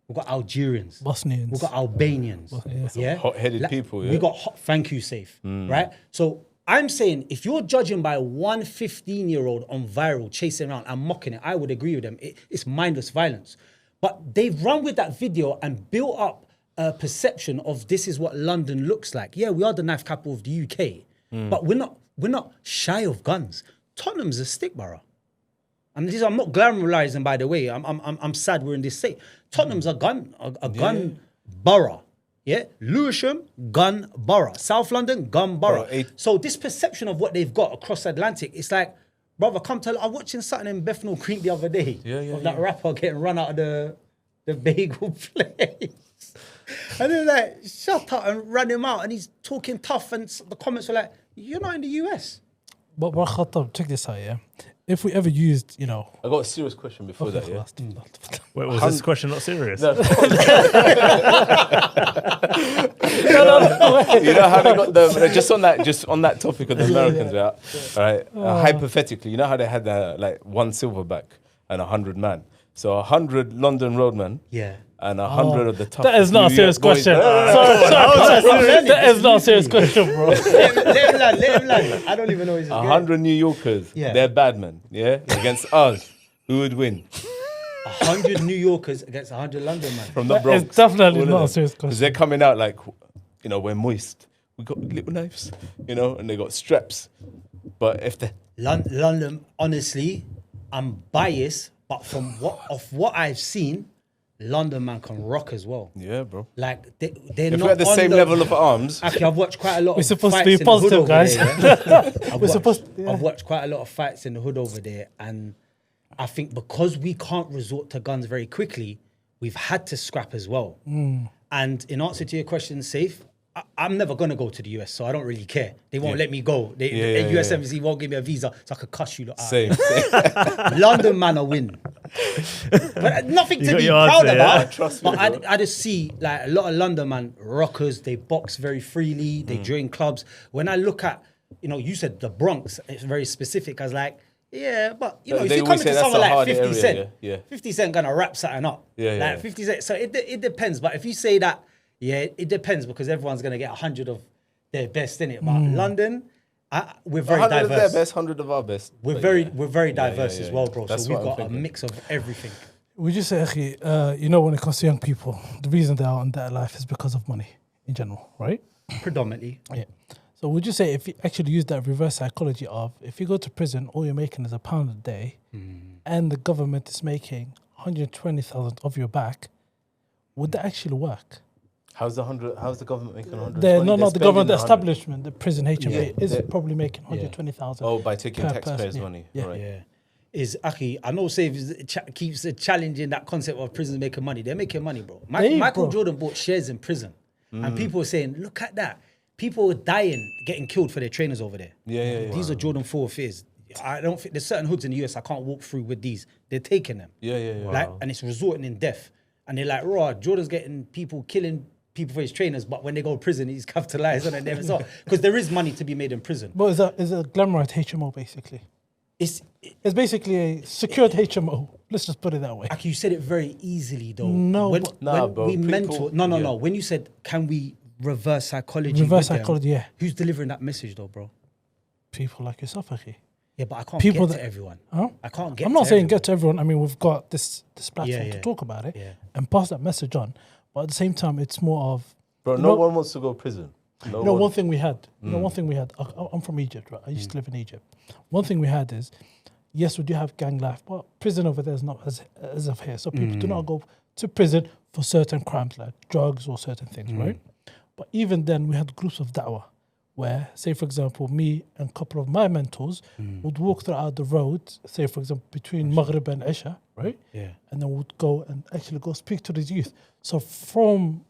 [SPEAKER 1] We've got Algerians.
[SPEAKER 2] Bosnians.
[SPEAKER 1] We've got Albanians. Yeah?
[SPEAKER 4] Hot-headed people, yeah?
[SPEAKER 1] We got thank you, Safe, right? So I'm saying if you're judging by one 15-year-old on viral chasing around and mocking it, I would agree with them. It's mindless violence. But they've run with that video and built up a perception of this is what London looks like. Yeah, we are the knife capital of the UK, but we're not shy of guns. Tottenham's a stick borough. And this, I'm not glamorizing, by the way. I'm sad we're in this state. Tottenham's a gun borough. Yeah, Lewisham, gun borough. South London, gun borough. So this perception of what they've got across Atlantic, it's like, brother, come tell. I'm watching something in Bethnal Green the other day of that rapper getting run out of the bagel place. And they're like, shut up, and run him out. And he's talking tough, and the comments were like, you're not in the US.
[SPEAKER 2] But Brother Khattab, check this out, yeah? If we ever used,
[SPEAKER 4] I got a serious question before that, yeah?
[SPEAKER 3] Wait, was this question not serious?
[SPEAKER 4] No. You know how they got just on that topic of the Americans, right? All right. Hypothetically, you know how they had like 1 silverback and 100 man. So 100 London roadmen.
[SPEAKER 1] Yeah.
[SPEAKER 4] And 100 of the toughest.
[SPEAKER 2] that is not a serious
[SPEAKER 4] boys.
[SPEAKER 2] question. That is not a serious question, bro.
[SPEAKER 1] Let him land. I don't even know his
[SPEAKER 4] 100 New Yorkers.
[SPEAKER 1] Yeah.
[SPEAKER 4] They're bad men. Yeah. Against us, who would win?
[SPEAKER 1] 100 New Yorkers against 100 London man.
[SPEAKER 4] From the Bronx.
[SPEAKER 2] It's definitely
[SPEAKER 4] all of
[SPEAKER 2] not a
[SPEAKER 4] them.
[SPEAKER 2] serious
[SPEAKER 4] 'Cause
[SPEAKER 2] question.
[SPEAKER 4] they're coming out like, we're moist. We got little knives, and they got straps. But if they
[SPEAKER 1] London, honestly, I'm biased, but from what I've seen, London man can rock as well.
[SPEAKER 4] Yeah, bro.
[SPEAKER 1] Like they're
[SPEAKER 4] If
[SPEAKER 1] not
[SPEAKER 4] we're at the
[SPEAKER 1] on
[SPEAKER 4] same level of arms,
[SPEAKER 1] Actually, I've watched quite a lot.
[SPEAKER 2] We're
[SPEAKER 1] of
[SPEAKER 2] supposed to
[SPEAKER 1] fights
[SPEAKER 2] be
[SPEAKER 1] in the hood
[SPEAKER 2] positive,
[SPEAKER 1] over
[SPEAKER 2] guys.
[SPEAKER 1] there, yeah?
[SPEAKER 2] We're supposed to, yeah.
[SPEAKER 1] I've watched quite a lot of fights in the hood over there, and I think because we can't resort to guns very quickly, we've had to scrap as well. And in answer to your question, Safe, I'm never going to go to the US, so I don't really care. They won't let me go. The US Embassy won't give me a visa, so I could cuss you lot out.
[SPEAKER 4] same.
[SPEAKER 1] London man will win. But nothing to
[SPEAKER 3] got
[SPEAKER 1] be
[SPEAKER 3] your
[SPEAKER 1] proud
[SPEAKER 3] answer,
[SPEAKER 1] about.
[SPEAKER 3] yeah?
[SPEAKER 4] Trust me,
[SPEAKER 1] But
[SPEAKER 4] bro.
[SPEAKER 1] I just see like a lot of London man rockers, they box very freely, they join clubs. When I look at, you said the Bronx, it's very specific. I was like, yeah, but if
[SPEAKER 4] They
[SPEAKER 1] you come
[SPEAKER 4] always say
[SPEAKER 1] into
[SPEAKER 4] that's
[SPEAKER 1] someone
[SPEAKER 4] a
[SPEAKER 1] like
[SPEAKER 4] hard
[SPEAKER 1] 50
[SPEAKER 4] area,
[SPEAKER 1] Cent,
[SPEAKER 4] yeah.
[SPEAKER 1] 50 Cent gonna wrap something up.
[SPEAKER 4] Yeah, yeah,
[SPEAKER 1] Like 50 Cent. So it depends. But if you say that, it depends because everyone's gonna get 100 of their best in it. But London, we're very
[SPEAKER 4] 100 of their
[SPEAKER 1] diverse.
[SPEAKER 4] best, 100 of our best.
[SPEAKER 1] We're
[SPEAKER 4] But
[SPEAKER 1] very diverse as well, bro.
[SPEAKER 4] That's
[SPEAKER 1] So we've
[SPEAKER 4] what I'm
[SPEAKER 1] got a
[SPEAKER 4] thinking.
[SPEAKER 1] mix of everything.
[SPEAKER 2] Would you say, Akhi, when it comes to young people, the reason they are in that life is because of money in general, right?
[SPEAKER 1] Predominantly.
[SPEAKER 2] Yeah. So would you say if you actually use that reverse psychology of if you go to prison, all you're making is £1 a day and the government is making 120,000 off your back, would that actually work?
[SPEAKER 4] How's the government making 120?
[SPEAKER 2] The government, the
[SPEAKER 4] 100.
[SPEAKER 2] establishment, the prison HMA
[SPEAKER 4] Yeah,
[SPEAKER 2] is
[SPEAKER 4] they're-
[SPEAKER 2] probably making 120,000.
[SPEAKER 4] Oh, by taking
[SPEAKER 2] per
[SPEAKER 4] taxpayers'
[SPEAKER 2] person,
[SPEAKER 4] money.
[SPEAKER 2] yeah.
[SPEAKER 4] Right.
[SPEAKER 1] Yeah. Is Aki, I know Save keeps challenging that concept of prisons making money. They're making money, bro. Michael
[SPEAKER 2] bro.
[SPEAKER 1] Jordan bought shares in prison. And people are saying, look at that. People are dying, getting killed for their trainers over there.
[SPEAKER 4] Yeah.
[SPEAKER 1] These are Jordan 4 fears. I don't think there's certain hoods in the US I can't walk through with these. They're taking them.
[SPEAKER 4] Yeah.
[SPEAKER 1] Like, and it's resulting in death. And they're like, raw, Jordan's getting people killing people for his trainers, but when they go to prison, he's capitalized on it there as well. Because there is money to be made in prison.
[SPEAKER 2] But is a glamorized HMO basically?
[SPEAKER 1] It's
[SPEAKER 2] It's basically a secured HMO. Let's just put it that way.
[SPEAKER 1] Like you said it very easily though.
[SPEAKER 2] No,
[SPEAKER 1] when,
[SPEAKER 2] but-
[SPEAKER 4] Nah,
[SPEAKER 1] when
[SPEAKER 4] bro,
[SPEAKER 1] we
[SPEAKER 4] people-
[SPEAKER 1] mentor, no.
[SPEAKER 4] yeah.
[SPEAKER 1] When you said, can we reverse psychology?
[SPEAKER 2] Reverse
[SPEAKER 1] with them,
[SPEAKER 2] psychology, yeah.
[SPEAKER 1] Who's delivering that message though, bro?
[SPEAKER 2] People like yourself, Aki.
[SPEAKER 1] Yeah, but I can't
[SPEAKER 2] People
[SPEAKER 1] get to
[SPEAKER 2] that-
[SPEAKER 1] everyone.
[SPEAKER 2] Huh?
[SPEAKER 1] I can't get.
[SPEAKER 2] I'm not
[SPEAKER 1] to
[SPEAKER 2] saying
[SPEAKER 1] everyone.
[SPEAKER 2] get to everyone. I mean, we've got this platform
[SPEAKER 1] Yeah.
[SPEAKER 2] to talk about it
[SPEAKER 1] Yeah.
[SPEAKER 2] and pass that message on. But at the same time, it's more of
[SPEAKER 4] Bro,
[SPEAKER 2] You
[SPEAKER 4] no
[SPEAKER 2] know-
[SPEAKER 4] one wants to go to prison.
[SPEAKER 2] you know, one thing we had. I'm from Egypt, right? I used to live in Egypt. One thing we had is, yes, we do have gang life, but prison over there is not as of here. So people do not go to prison for certain crimes like drugs or certain things, right? But even then, we had groups of Dawa where, say, for example, me and a couple of my mentors would walk throughout the road, say, for example, between Maghrib and Isha, right?
[SPEAKER 1] Yeah.
[SPEAKER 2] And then we'd go and actually go speak to these youth. So from,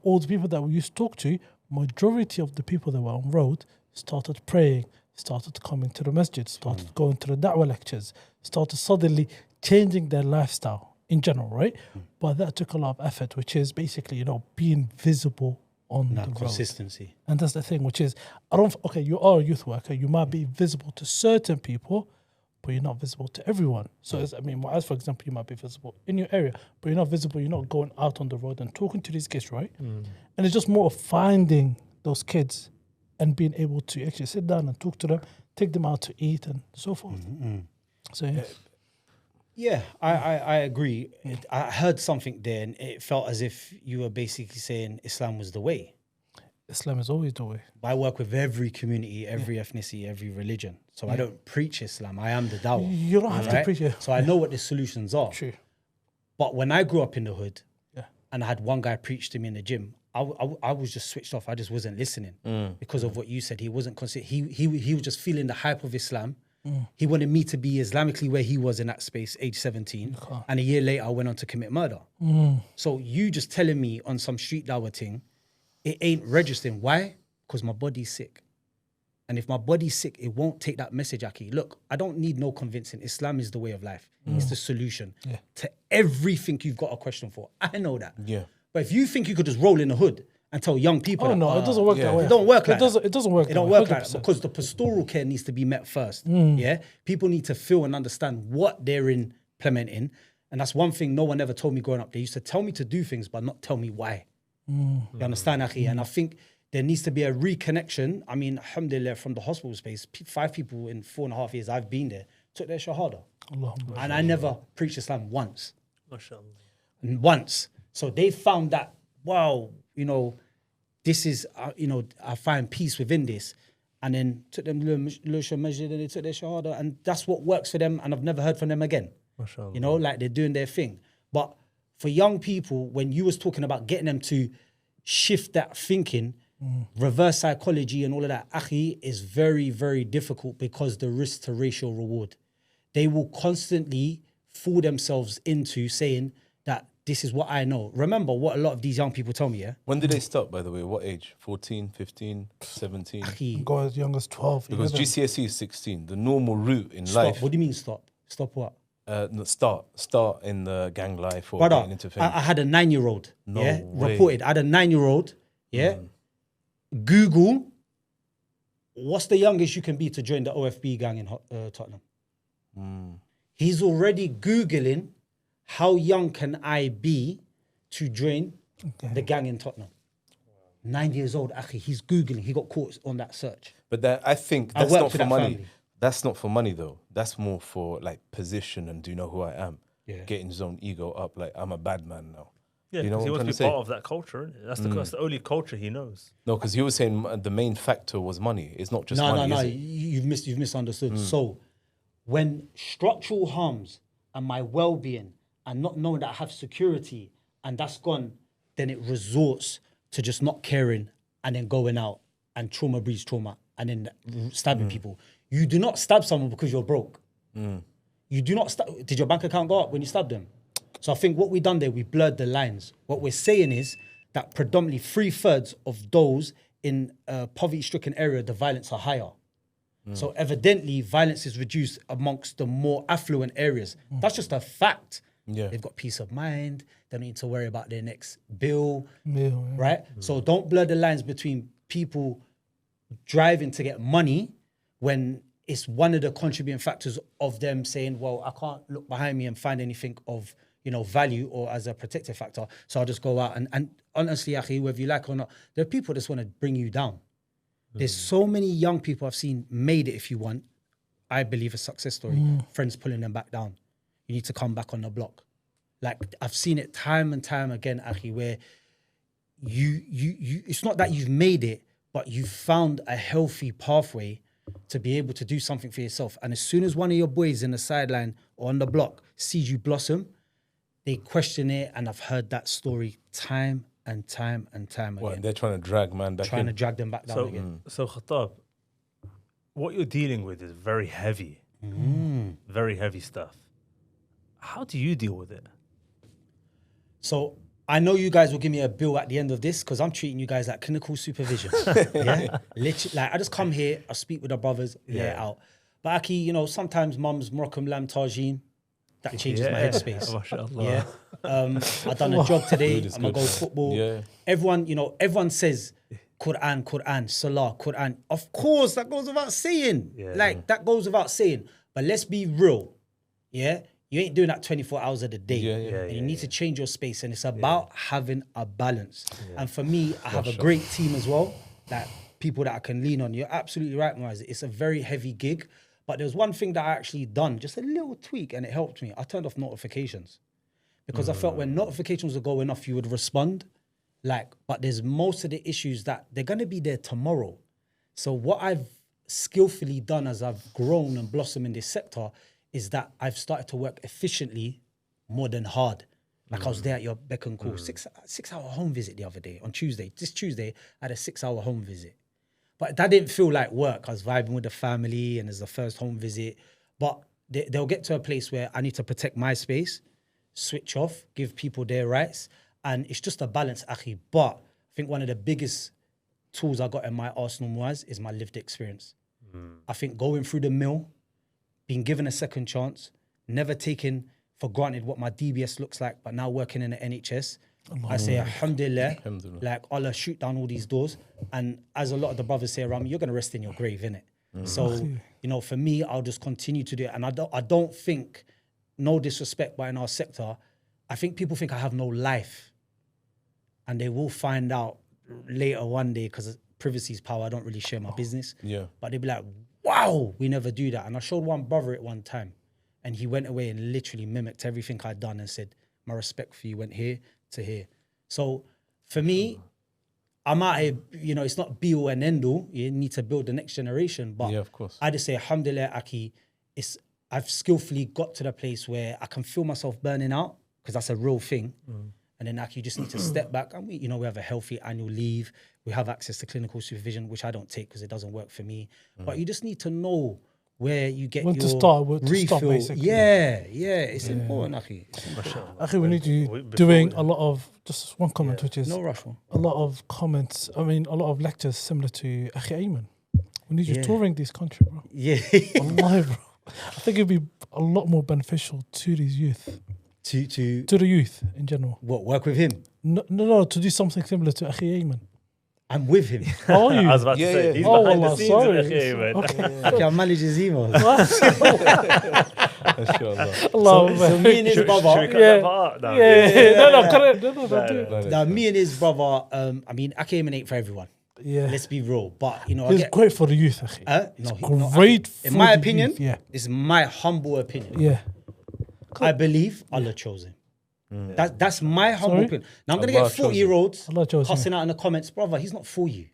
[SPEAKER 2] all the people that we used to talk to, majority of the people that were on road started praying, started coming to the masjid, started going to the da'wah lectures, started suddenly changing their lifestyle in general, right? But that took a lot of effort, which is basically, being visible on
[SPEAKER 1] That
[SPEAKER 2] the road.
[SPEAKER 1] consistency.
[SPEAKER 2] And that's the thing, which is, you are a youth worker, you might be visible to certain people, but you're not visible to everyone. So, as for example, you might be visible in your area, but you're not visible, you're not going out on the road and talking to these kids, right? And it's just more of finding those kids and being able to actually sit down and talk to them, take them out to eat and so forth. So, yeah.
[SPEAKER 1] Yeah, I agree. I heard something there and it felt as if you were basically saying Islam was the way.
[SPEAKER 2] Islam is always the way.
[SPEAKER 1] I work with every community, every ethnicity, every religion. So I don't preach Islam. I am the Dawa.
[SPEAKER 2] You don't have to
[SPEAKER 1] right?
[SPEAKER 2] preach it.
[SPEAKER 1] So I know what the solutions are.
[SPEAKER 2] True.
[SPEAKER 1] But when I grew up in the hood
[SPEAKER 2] Yeah.
[SPEAKER 1] and I had one guy preach to me in the gym, I was just switched off. I just wasn't listening because of what you said. He wasn't he was just feeling the hype of Islam. He wanted me to be Islamically where he was in that space, age 17. And a year later, I went on to commit murder. So you just telling me on some street dawah thing, it ain't registering. Why? Because my body's sick. And if my body's sick, it won't take that message, Aki. Look, I don't need no convincing. Islam is the way of life. It's the solution to everything you've got a question for. I know that.
[SPEAKER 4] Yeah.
[SPEAKER 1] But if you think you could just roll in the hood and tell young people,
[SPEAKER 2] Oh,
[SPEAKER 1] that,
[SPEAKER 2] no, it doesn't work that way.
[SPEAKER 1] It don't work like that.
[SPEAKER 2] It doesn't work
[SPEAKER 1] It
[SPEAKER 2] that
[SPEAKER 1] don't
[SPEAKER 2] way,
[SPEAKER 1] work like that
[SPEAKER 2] 100%.
[SPEAKER 1] because the pastoral care needs to be met first. Yeah, people need to feel and understand what they're implementing, and that's one thing no one ever told me growing up. They used to tell me to do things, but not tell me why. You understand, Akhi? And I think there needs to be a reconnection. I mean, alhamdulillah, from the hospital space, 5 people in 4.5 years I've been there took their shahada,
[SPEAKER 2] Allahumma.
[SPEAKER 1] and I never preached Islam once.
[SPEAKER 3] Mashallah.
[SPEAKER 1] Once. So they found that, wow, this is, I find peace within this. And then took them to the masjid and they took their shahada. And that's what works for them. And I've never heard from them again.
[SPEAKER 3] Mashallah.
[SPEAKER 1] Like they're doing their thing. But for young people, when you was talking about getting them to shift that thinking, reverse psychology and all of that, Akhi, is very, very difficult because the risk to ratio reward. They will constantly fool themselves into saying that this is what I know. Remember what a lot of these young people tell me, yeah?
[SPEAKER 4] When did they start, by the way? What age? 14, 15, 17?
[SPEAKER 1] Akhi,
[SPEAKER 2] Go as young as 12.
[SPEAKER 4] Because
[SPEAKER 2] 11.
[SPEAKER 4] GCSE is 16. The normal route in
[SPEAKER 1] stop.
[SPEAKER 4] life.
[SPEAKER 1] What do you mean stop? Stop what?
[SPEAKER 4] No, start in the gang life or
[SPEAKER 1] Brother,
[SPEAKER 4] getting into things.
[SPEAKER 1] I had a 9-year-old,
[SPEAKER 4] No
[SPEAKER 1] yeah,
[SPEAKER 4] way.
[SPEAKER 1] reported. I had a 9-year-old, yeah. Google, what's the youngest you can be to join the OFB gang in Tottenham? He's already Googling, how young can I be to join the gang in Tottenham? 9 years old, Akhi, he's Googling. He got caught on that search.
[SPEAKER 4] But I think
[SPEAKER 1] I
[SPEAKER 4] that's
[SPEAKER 1] work
[SPEAKER 4] not
[SPEAKER 1] for
[SPEAKER 4] for
[SPEAKER 1] that
[SPEAKER 4] money.
[SPEAKER 1] family.
[SPEAKER 4] That's not for money though. That's more for like position and do you know who I am?
[SPEAKER 1] Yeah.
[SPEAKER 4] Getting his own ego up. Like I'm a bad man now.
[SPEAKER 3] Yeah,
[SPEAKER 4] You know
[SPEAKER 3] because he
[SPEAKER 4] what I'm
[SPEAKER 3] wants to
[SPEAKER 4] trying
[SPEAKER 3] be
[SPEAKER 4] to
[SPEAKER 3] part of that culture, isn't it? That's the only culture he knows.
[SPEAKER 4] No, because he was saying the main factor was money. It's not just money.
[SPEAKER 1] No.
[SPEAKER 4] Is it?
[SPEAKER 1] You've misunderstood. So, when structural harms and my well-being and not knowing that I have security and that's gone, then it resorts to just not caring and then going out and trauma breeds trauma and then stabbing people. You do not stab someone because you're broke. You do not did your bank account go up when you stabbed them? So I think what we done there, we blurred the lines. What we're saying is that predominantly 3/3 of those in a poverty-stricken area, the violence are higher. So evidently, violence is reduced amongst the more affluent areas. That's just a fact.
[SPEAKER 4] Yeah.
[SPEAKER 1] They've got peace of mind. They don't need to worry about their next bill,
[SPEAKER 2] Yeah.
[SPEAKER 1] right? So don't blur the lines between people driving to get money when it's one of the contributing factors of them saying, well, I can't look behind me and find anything of, value or as a protective factor. So I'll just go out. And honestly, Akhi, whether you like it or not, there are people that just want to bring you down. There's so many young people I've seen made it, if you want, I believe a success story. Friends pulling them back down. You need to come back on the block. Like I've seen it time and time again, Akhi, where you it's not that you've made it, but you've found a healthy pathway to be able to do something for yourself. And as soon as one of your boys in the sideline or on the block sees you blossom, they question it. And I've heard that story time and time and time again.
[SPEAKER 4] What, they're trying to drag man back
[SPEAKER 1] Trying
[SPEAKER 4] in?
[SPEAKER 1] to drag them back down again.
[SPEAKER 3] So Khattab, what you're dealing with is very heavy, very heavy stuff. How do you deal with it?
[SPEAKER 1] So I know you guys will give me a bill at the end of this because I'm treating you guys like clinical supervision. Yeah, literally. Like I just come here, I speak with the brothers, lay it out. But Aki, sometimes mum's Moroccan lamb tagine, that changes my headspace.
[SPEAKER 3] MashaAllah.
[SPEAKER 1] Yeah, I've done a job today. I'm gonna go football.
[SPEAKER 4] Yeah.
[SPEAKER 1] Everyone says Quran, Salah, Quran. Of course, that goes without saying. That goes without saying. But let's be real. Yeah. You ain't doing that 24 hours of the day. You need to change your space. And it's about having a balance. And for me, I have a great team as well, that people that I can lean on. You're absolutely right, Moaz. It's a very heavy gig. But there's one thing that I actually done, just a little tweak, and it helped me. I turned off notifications. Because I felt when notifications were going off, you would respond. But there's most of the issues that they're going to be there tomorrow. So what I've skillfully done as I've grown and blossomed in this sector is that I've started to work efficiently more than hard. I was there at your beck and call. 6 hour home visit the other day on Tuesday. This Tuesday, I had a 6 hour home visit. But that didn't feel like work. I was vibing with the family and it's the first home visit. But they'll get to a place where I need to protect my space, switch off, give people their rights. And it's just a balance, Akhi. But I think one of the biggest tools I got in my arsenal is my lived experience. I think going through the mill, being given a second chance, never taking for granted what my DBS looks like, but now working in the NHS, I say, alhamdulillah, like Allah shoot down all these doors. And as a lot of the brothers say around me, you're going to rest in your grave, innit? So, for me, I'll just continue to do it. And I don't think, no disrespect, but in our sector, I think people think I have no life. And they will find out later one day, because privacy is power, I don't really share my business.
[SPEAKER 4] Yeah.
[SPEAKER 1] But they'll be like, wow, we never do that. And I showed one brother it one time, and he went away and literally mimicked everything I'd done and said, my respect for you went here to here. So for me, I'm out here, it's not be all and end all. You need to build the next generation. But
[SPEAKER 4] Yeah, of course.
[SPEAKER 1] I just say, alhamdulillah, Aki, I've skillfully got to the place where I can feel myself burning out, because that's a real thing. And then Aki, you just need to step back. And we have a healthy annual leave. We have access to clinical supervision, which I don't take because it doesn't work for me. But you just need to know where you get
[SPEAKER 2] When
[SPEAKER 1] your
[SPEAKER 2] to start, where to
[SPEAKER 1] refill.
[SPEAKER 2] stop, basically.
[SPEAKER 1] It's important, Aki.
[SPEAKER 2] I think we need you doing a lot of, just one comment, which is
[SPEAKER 1] No rush, man.
[SPEAKER 2] a lot of comments, a lot of lectures similar to Akhi Ayman. We need you touring this country, bro.
[SPEAKER 1] Yeah.
[SPEAKER 2] Wallahi, bro. I think it'd be a lot more beneficial to these youth,
[SPEAKER 1] to
[SPEAKER 2] to the youth in general.
[SPEAKER 1] what, work with him?
[SPEAKER 2] No, to do something similar to Akhi Ayman.
[SPEAKER 1] I'm with him.
[SPEAKER 2] How are you?
[SPEAKER 3] I was about to say, he's behind the
[SPEAKER 2] wallah,
[SPEAKER 3] scenes
[SPEAKER 2] sorry.
[SPEAKER 3] of Akhi, man.
[SPEAKER 1] Okay, I manage his emails.
[SPEAKER 4] Mashallah.
[SPEAKER 1] So me and his
[SPEAKER 3] Should we
[SPEAKER 1] brother,
[SPEAKER 3] cut that part out? No.
[SPEAKER 2] No, correct. No, do it.
[SPEAKER 1] now me and his brother, Aki Ayman ain't for everyone.
[SPEAKER 2] Yeah.
[SPEAKER 1] Let's be real. But, I
[SPEAKER 2] It's
[SPEAKER 1] get...
[SPEAKER 2] great for the youth, Akhi. Great
[SPEAKER 1] in
[SPEAKER 2] for
[SPEAKER 1] my
[SPEAKER 2] the
[SPEAKER 1] opinion,
[SPEAKER 2] youth, yeah.
[SPEAKER 1] it's my humble opinion.
[SPEAKER 2] Yeah.
[SPEAKER 1] I believe Allah chose him. That's my humble
[SPEAKER 2] Sorry?
[SPEAKER 1] opinion. Now I'm going to
[SPEAKER 4] Allah
[SPEAKER 1] get
[SPEAKER 4] chose him.
[SPEAKER 1] 40-year-olds
[SPEAKER 2] Allah chose him.
[SPEAKER 1] cussing out in the comments, brother, he's not for you.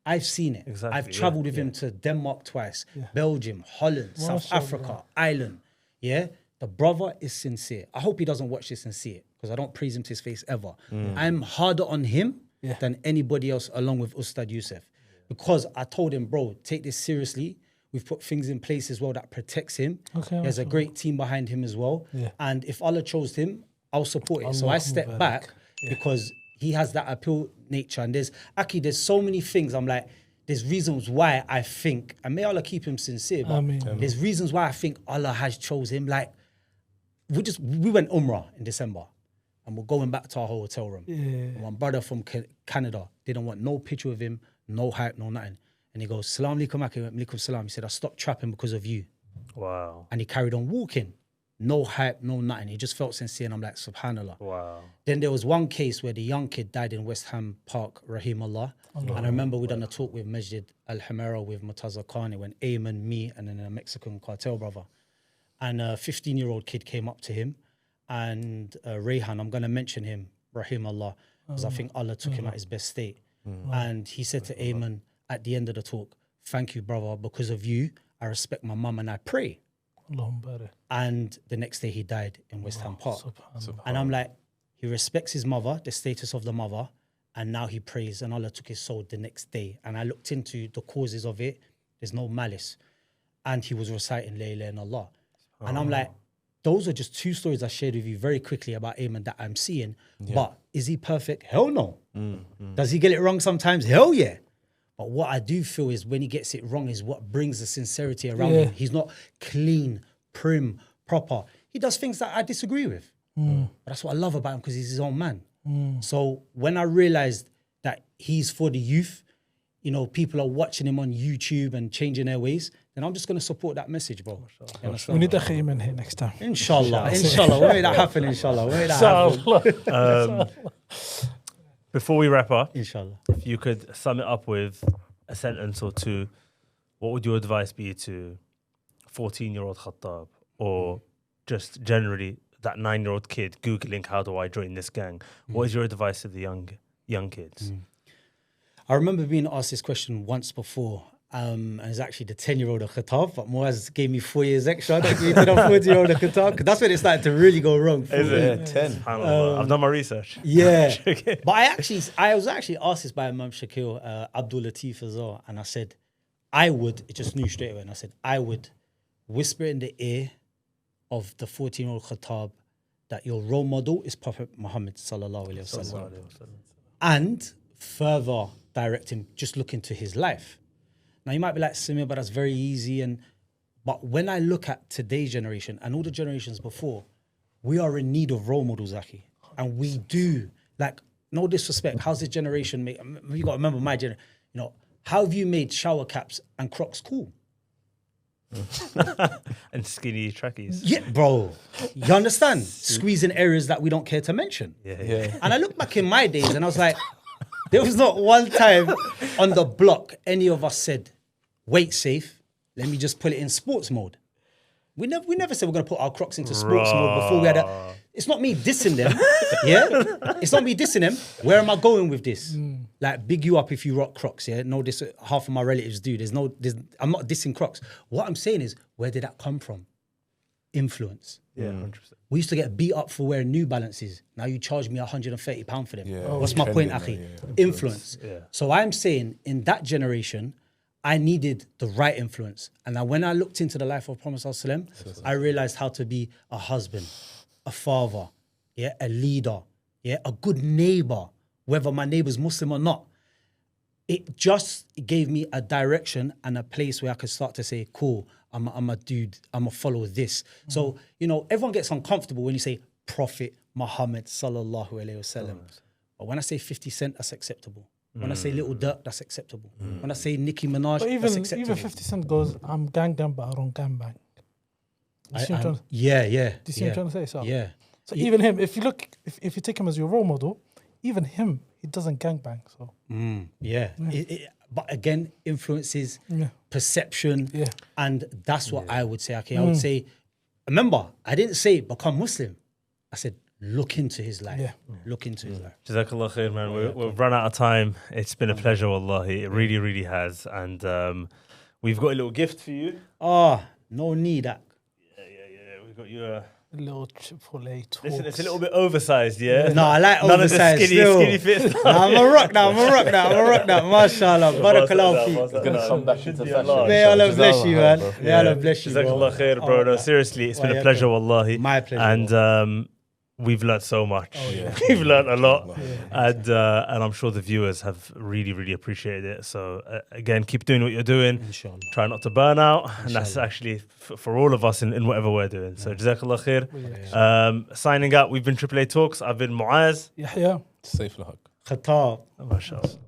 [SPEAKER 1] I've seen it.
[SPEAKER 3] Exactly,
[SPEAKER 1] I've traveled with him to Denmark twice, Belgium, Holland, South
[SPEAKER 2] Mashallah.
[SPEAKER 1] Africa, Ireland. Yeah, the brother is sincere. I hope he doesn't watch this and see it. because I don't praise him to his face ever. I'm harder on him than anybody else, along with Ustad Youssef, because I told him, bro, take this seriously. We've put things in place as well that protects him. He has a great team behind him as well. And if Allah chose him, I'll support it. So I step back because he has that appeal nature. And there's so many things. I'm like, there's reasons why I think, and may Allah keep him sincere, but there's reasons why I think Allah has chose him. Like, we went Umrah in December and we're going back to our hotel room. And one brother from Canada didn't want no picture of him, no hype, no nothing. And he goes, Salaam alaikum, Aki. Alaikum salam. He said, I stopped trapping because of you.
[SPEAKER 3] Wow.
[SPEAKER 1] And he carried on walking. No hype, no nothing. He just felt sincere. And I'm like, subhanallah.
[SPEAKER 3] Wow.
[SPEAKER 1] Then there was one case where the young kid died in West Ham Park, Rahimullah. And I remember we done a talk with Masjid Al-Hamara with Murtaza Khani when Ayman, me, and then a Mexican cartel brother. And a 15-year-old kid came up to him. And Rayhan, I'm going to mention him, Rahimullah, because I think Allah took him at his best state. And he said to Ayman, at the end of the talk, thank you, brother, because of you, I respect my mum and I pray. And the next day he died in West Ham Park. And I'm like, he respects his mother, the status of the mother, and now he prays, and Allah took his soul the next day. And I looked into the causes of it. There's no malice. And he was reciting La ilaha illallah. And I'm like, those are just two stories I shared with you very quickly about Ayman that I'm seeing. But is he perfect? Hell no. Does he get it wrong sometimes? Hell yeah. But what I do feel is when he gets it wrong is what brings the sincerity around him. He's not clean, prim, proper. He does things that I disagree with. But that's what I love about him, because he's his own man. So when I realized that he's for the youth, you know, people are watching him on YouTube and changing their ways, then I'm just going to support that message, bro.
[SPEAKER 2] We need a Khayman here next time.
[SPEAKER 1] Inshallah. Inshallah. We'll make that happen, inshallah. We'll make that happen.
[SPEAKER 3] Before we wrap up,
[SPEAKER 1] Inshallah.
[SPEAKER 3] if you could sum it up with a sentence or two, what would your advice be to 14-year-old Khattab, or just generally that 9-year-old kid Googling, how do I join this gang? What is your advice to the young kids?
[SPEAKER 1] I remember being asked this question once before. And it's actually the 10-year-old of Khattab, but Muaz gave me 4 years extra. I don't give it to the 40-year-old of Khattab, because that's when it started to really go wrong.
[SPEAKER 3] Is it?
[SPEAKER 4] 10.
[SPEAKER 3] I've done my research.
[SPEAKER 1] Yeah. But I was actually asked this by Imam Shakil, Abdul Latif as well. And I said, it just knew straight away. And I said, I would whisper in the ear of the 14-year-old Khattab that your role model is Prophet Muhammad sallallahu alaihi wasallam. And further direct him, just look into his life. Now you might be like, Samir, but that's very easy. But when I look at today's generation and all the generations before, we are in need of role models, Aki. And we do, like, no disrespect, how's this generation make, you got to remember my generation, you know, how have you made shower caps and Crocs cool?
[SPEAKER 3] And skinny trackies.
[SPEAKER 1] Yeah, bro. You understand? Squeezing areas that we don't care to mention.
[SPEAKER 3] Yeah.
[SPEAKER 1] And I look back in my days and I was like, there was not one time on the block any of us said, wait, safe, let me just put it in sports mode. We never said we're going to put our Crocs into sports mode before we had a... It's not me dissing them, yeah? It's not me dissing them. Where am I going with this? Like, big you up if you rock Crocs, yeah? No, this half of my relatives do. I'm not dissing Crocs. What I'm saying is, where did that come from? Influence.
[SPEAKER 3] Yeah, 100%.
[SPEAKER 1] We used to get beat up for wearing New Balances. Now you charge me £130 for them.
[SPEAKER 4] Yeah.
[SPEAKER 1] What's my point, Akhi? Influence.
[SPEAKER 3] Yeah.
[SPEAKER 1] So I'm saying, in that generation, I needed the right influence. And now when I looked into the life of Prophet ﷺ, I realized how to be a husband, a father, yeah, a leader, yeah, a good neighbor, whether my neighbor's Muslim or not. It just gave me a direction and a place where I could start to say, cool, I'm a dude, I'm a follow this. So, you know, everyone gets uncomfortable when you say Prophet Muhammad sallallahu alaihi wasallam. But when I say 50 Cent, that's acceptable. When I say Little Dirk, that's acceptable. When I say Nicki Minaj,
[SPEAKER 2] But
[SPEAKER 1] that's acceptable.
[SPEAKER 2] even 50 Cent goes, I'm gang, but I don't gang bang. Do you see what I'm trying-
[SPEAKER 1] Yeah.
[SPEAKER 2] do you see what I'm trying to say? So,
[SPEAKER 1] Yeah.
[SPEAKER 2] so even him, if you take him as your role model, even him, he doesn't gang bang. So
[SPEAKER 1] Yeah. But again, influences,
[SPEAKER 2] yeah.
[SPEAKER 1] perception,
[SPEAKER 2] Yeah.
[SPEAKER 1] and that's what I would say. Okay, I would say, remember, I didn't say become Muslim. I said look into his life.
[SPEAKER 2] Yeah.
[SPEAKER 1] Look into his life.
[SPEAKER 3] Jazakallah khair, man. We've run out of time. It's been a pleasure, wallahi. It really, really has. And we've got a little gift for you.
[SPEAKER 1] Oh, no need that.
[SPEAKER 3] Yeah. We've got you
[SPEAKER 2] little Chipotle talks.
[SPEAKER 3] Listen, it's a little bit oversized, yeah.
[SPEAKER 1] No, I like
[SPEAKER 3] None of the
[SPEAKER 1] oversized
[SPEAKER 3] skinny,
[SPEAKER 1] still.
[SPEAKER 3] skinny fit stuff.
[SPEAKER 1] Nah, I'm a rock now. Mashallah. Barakallahu
[SPEAKER 3] It's
[SPEAKER 1] feek.
[SPEAKER 4] gonna come back
[SPEAKER 3] Should
[SPEAKER 4] into
[SPEAKER 3] be
[SPEAKER 4] fashion.
[SPEAKER 3] Allah.
[SPEAKER 1] May Allah bless you, man.
[SPEAKER 4] bro.
[SPEAKER 1] May Allah bless you,
[SPEAKER 3] Jazakallah
[SPEAKER 1] bro.
[SPEAKER 3] khair, bro. No,
[SPEAKER 1] Oh,
[SPEAKER 3] seriously, it's been a
[SPEAKER 1] yeah,
[SPEAKER 3] pleasure,
[SPEAKER 1] okay.
[SPEAKER 3] wallahi.
[SPEAKER 1] My pleasure.
[SPEAKER 3] And we've learnt so much.
[SPEAKER 4] yeah.
[SPEAKER 3] We've learnt a lot.
[SPEAKER 2] Yeah.
[SPEAKER 3] And I'm sure the viewers have really, really appreciated it. So again, keep doing what you're doing.
[SPEAKER 1] Inshallah.
[SPEAKER 3] Try not to burn out. And that's
[SPEAKER 1] Inshallah.
[SPEAKER 3] actually for all of us in whatever we're doing. So Jazakallah khair.
[SPEAKER 2] Yeah.
[SPEAKER 3] Signing out, we've been AAA Talks. I've been Muaz.
[SPEAKER 2] Yahya.
[SPEAKER 4] Safe luck.
[SPEAKER 1] Khattab.
[SPEAKER 3] MashaAllah.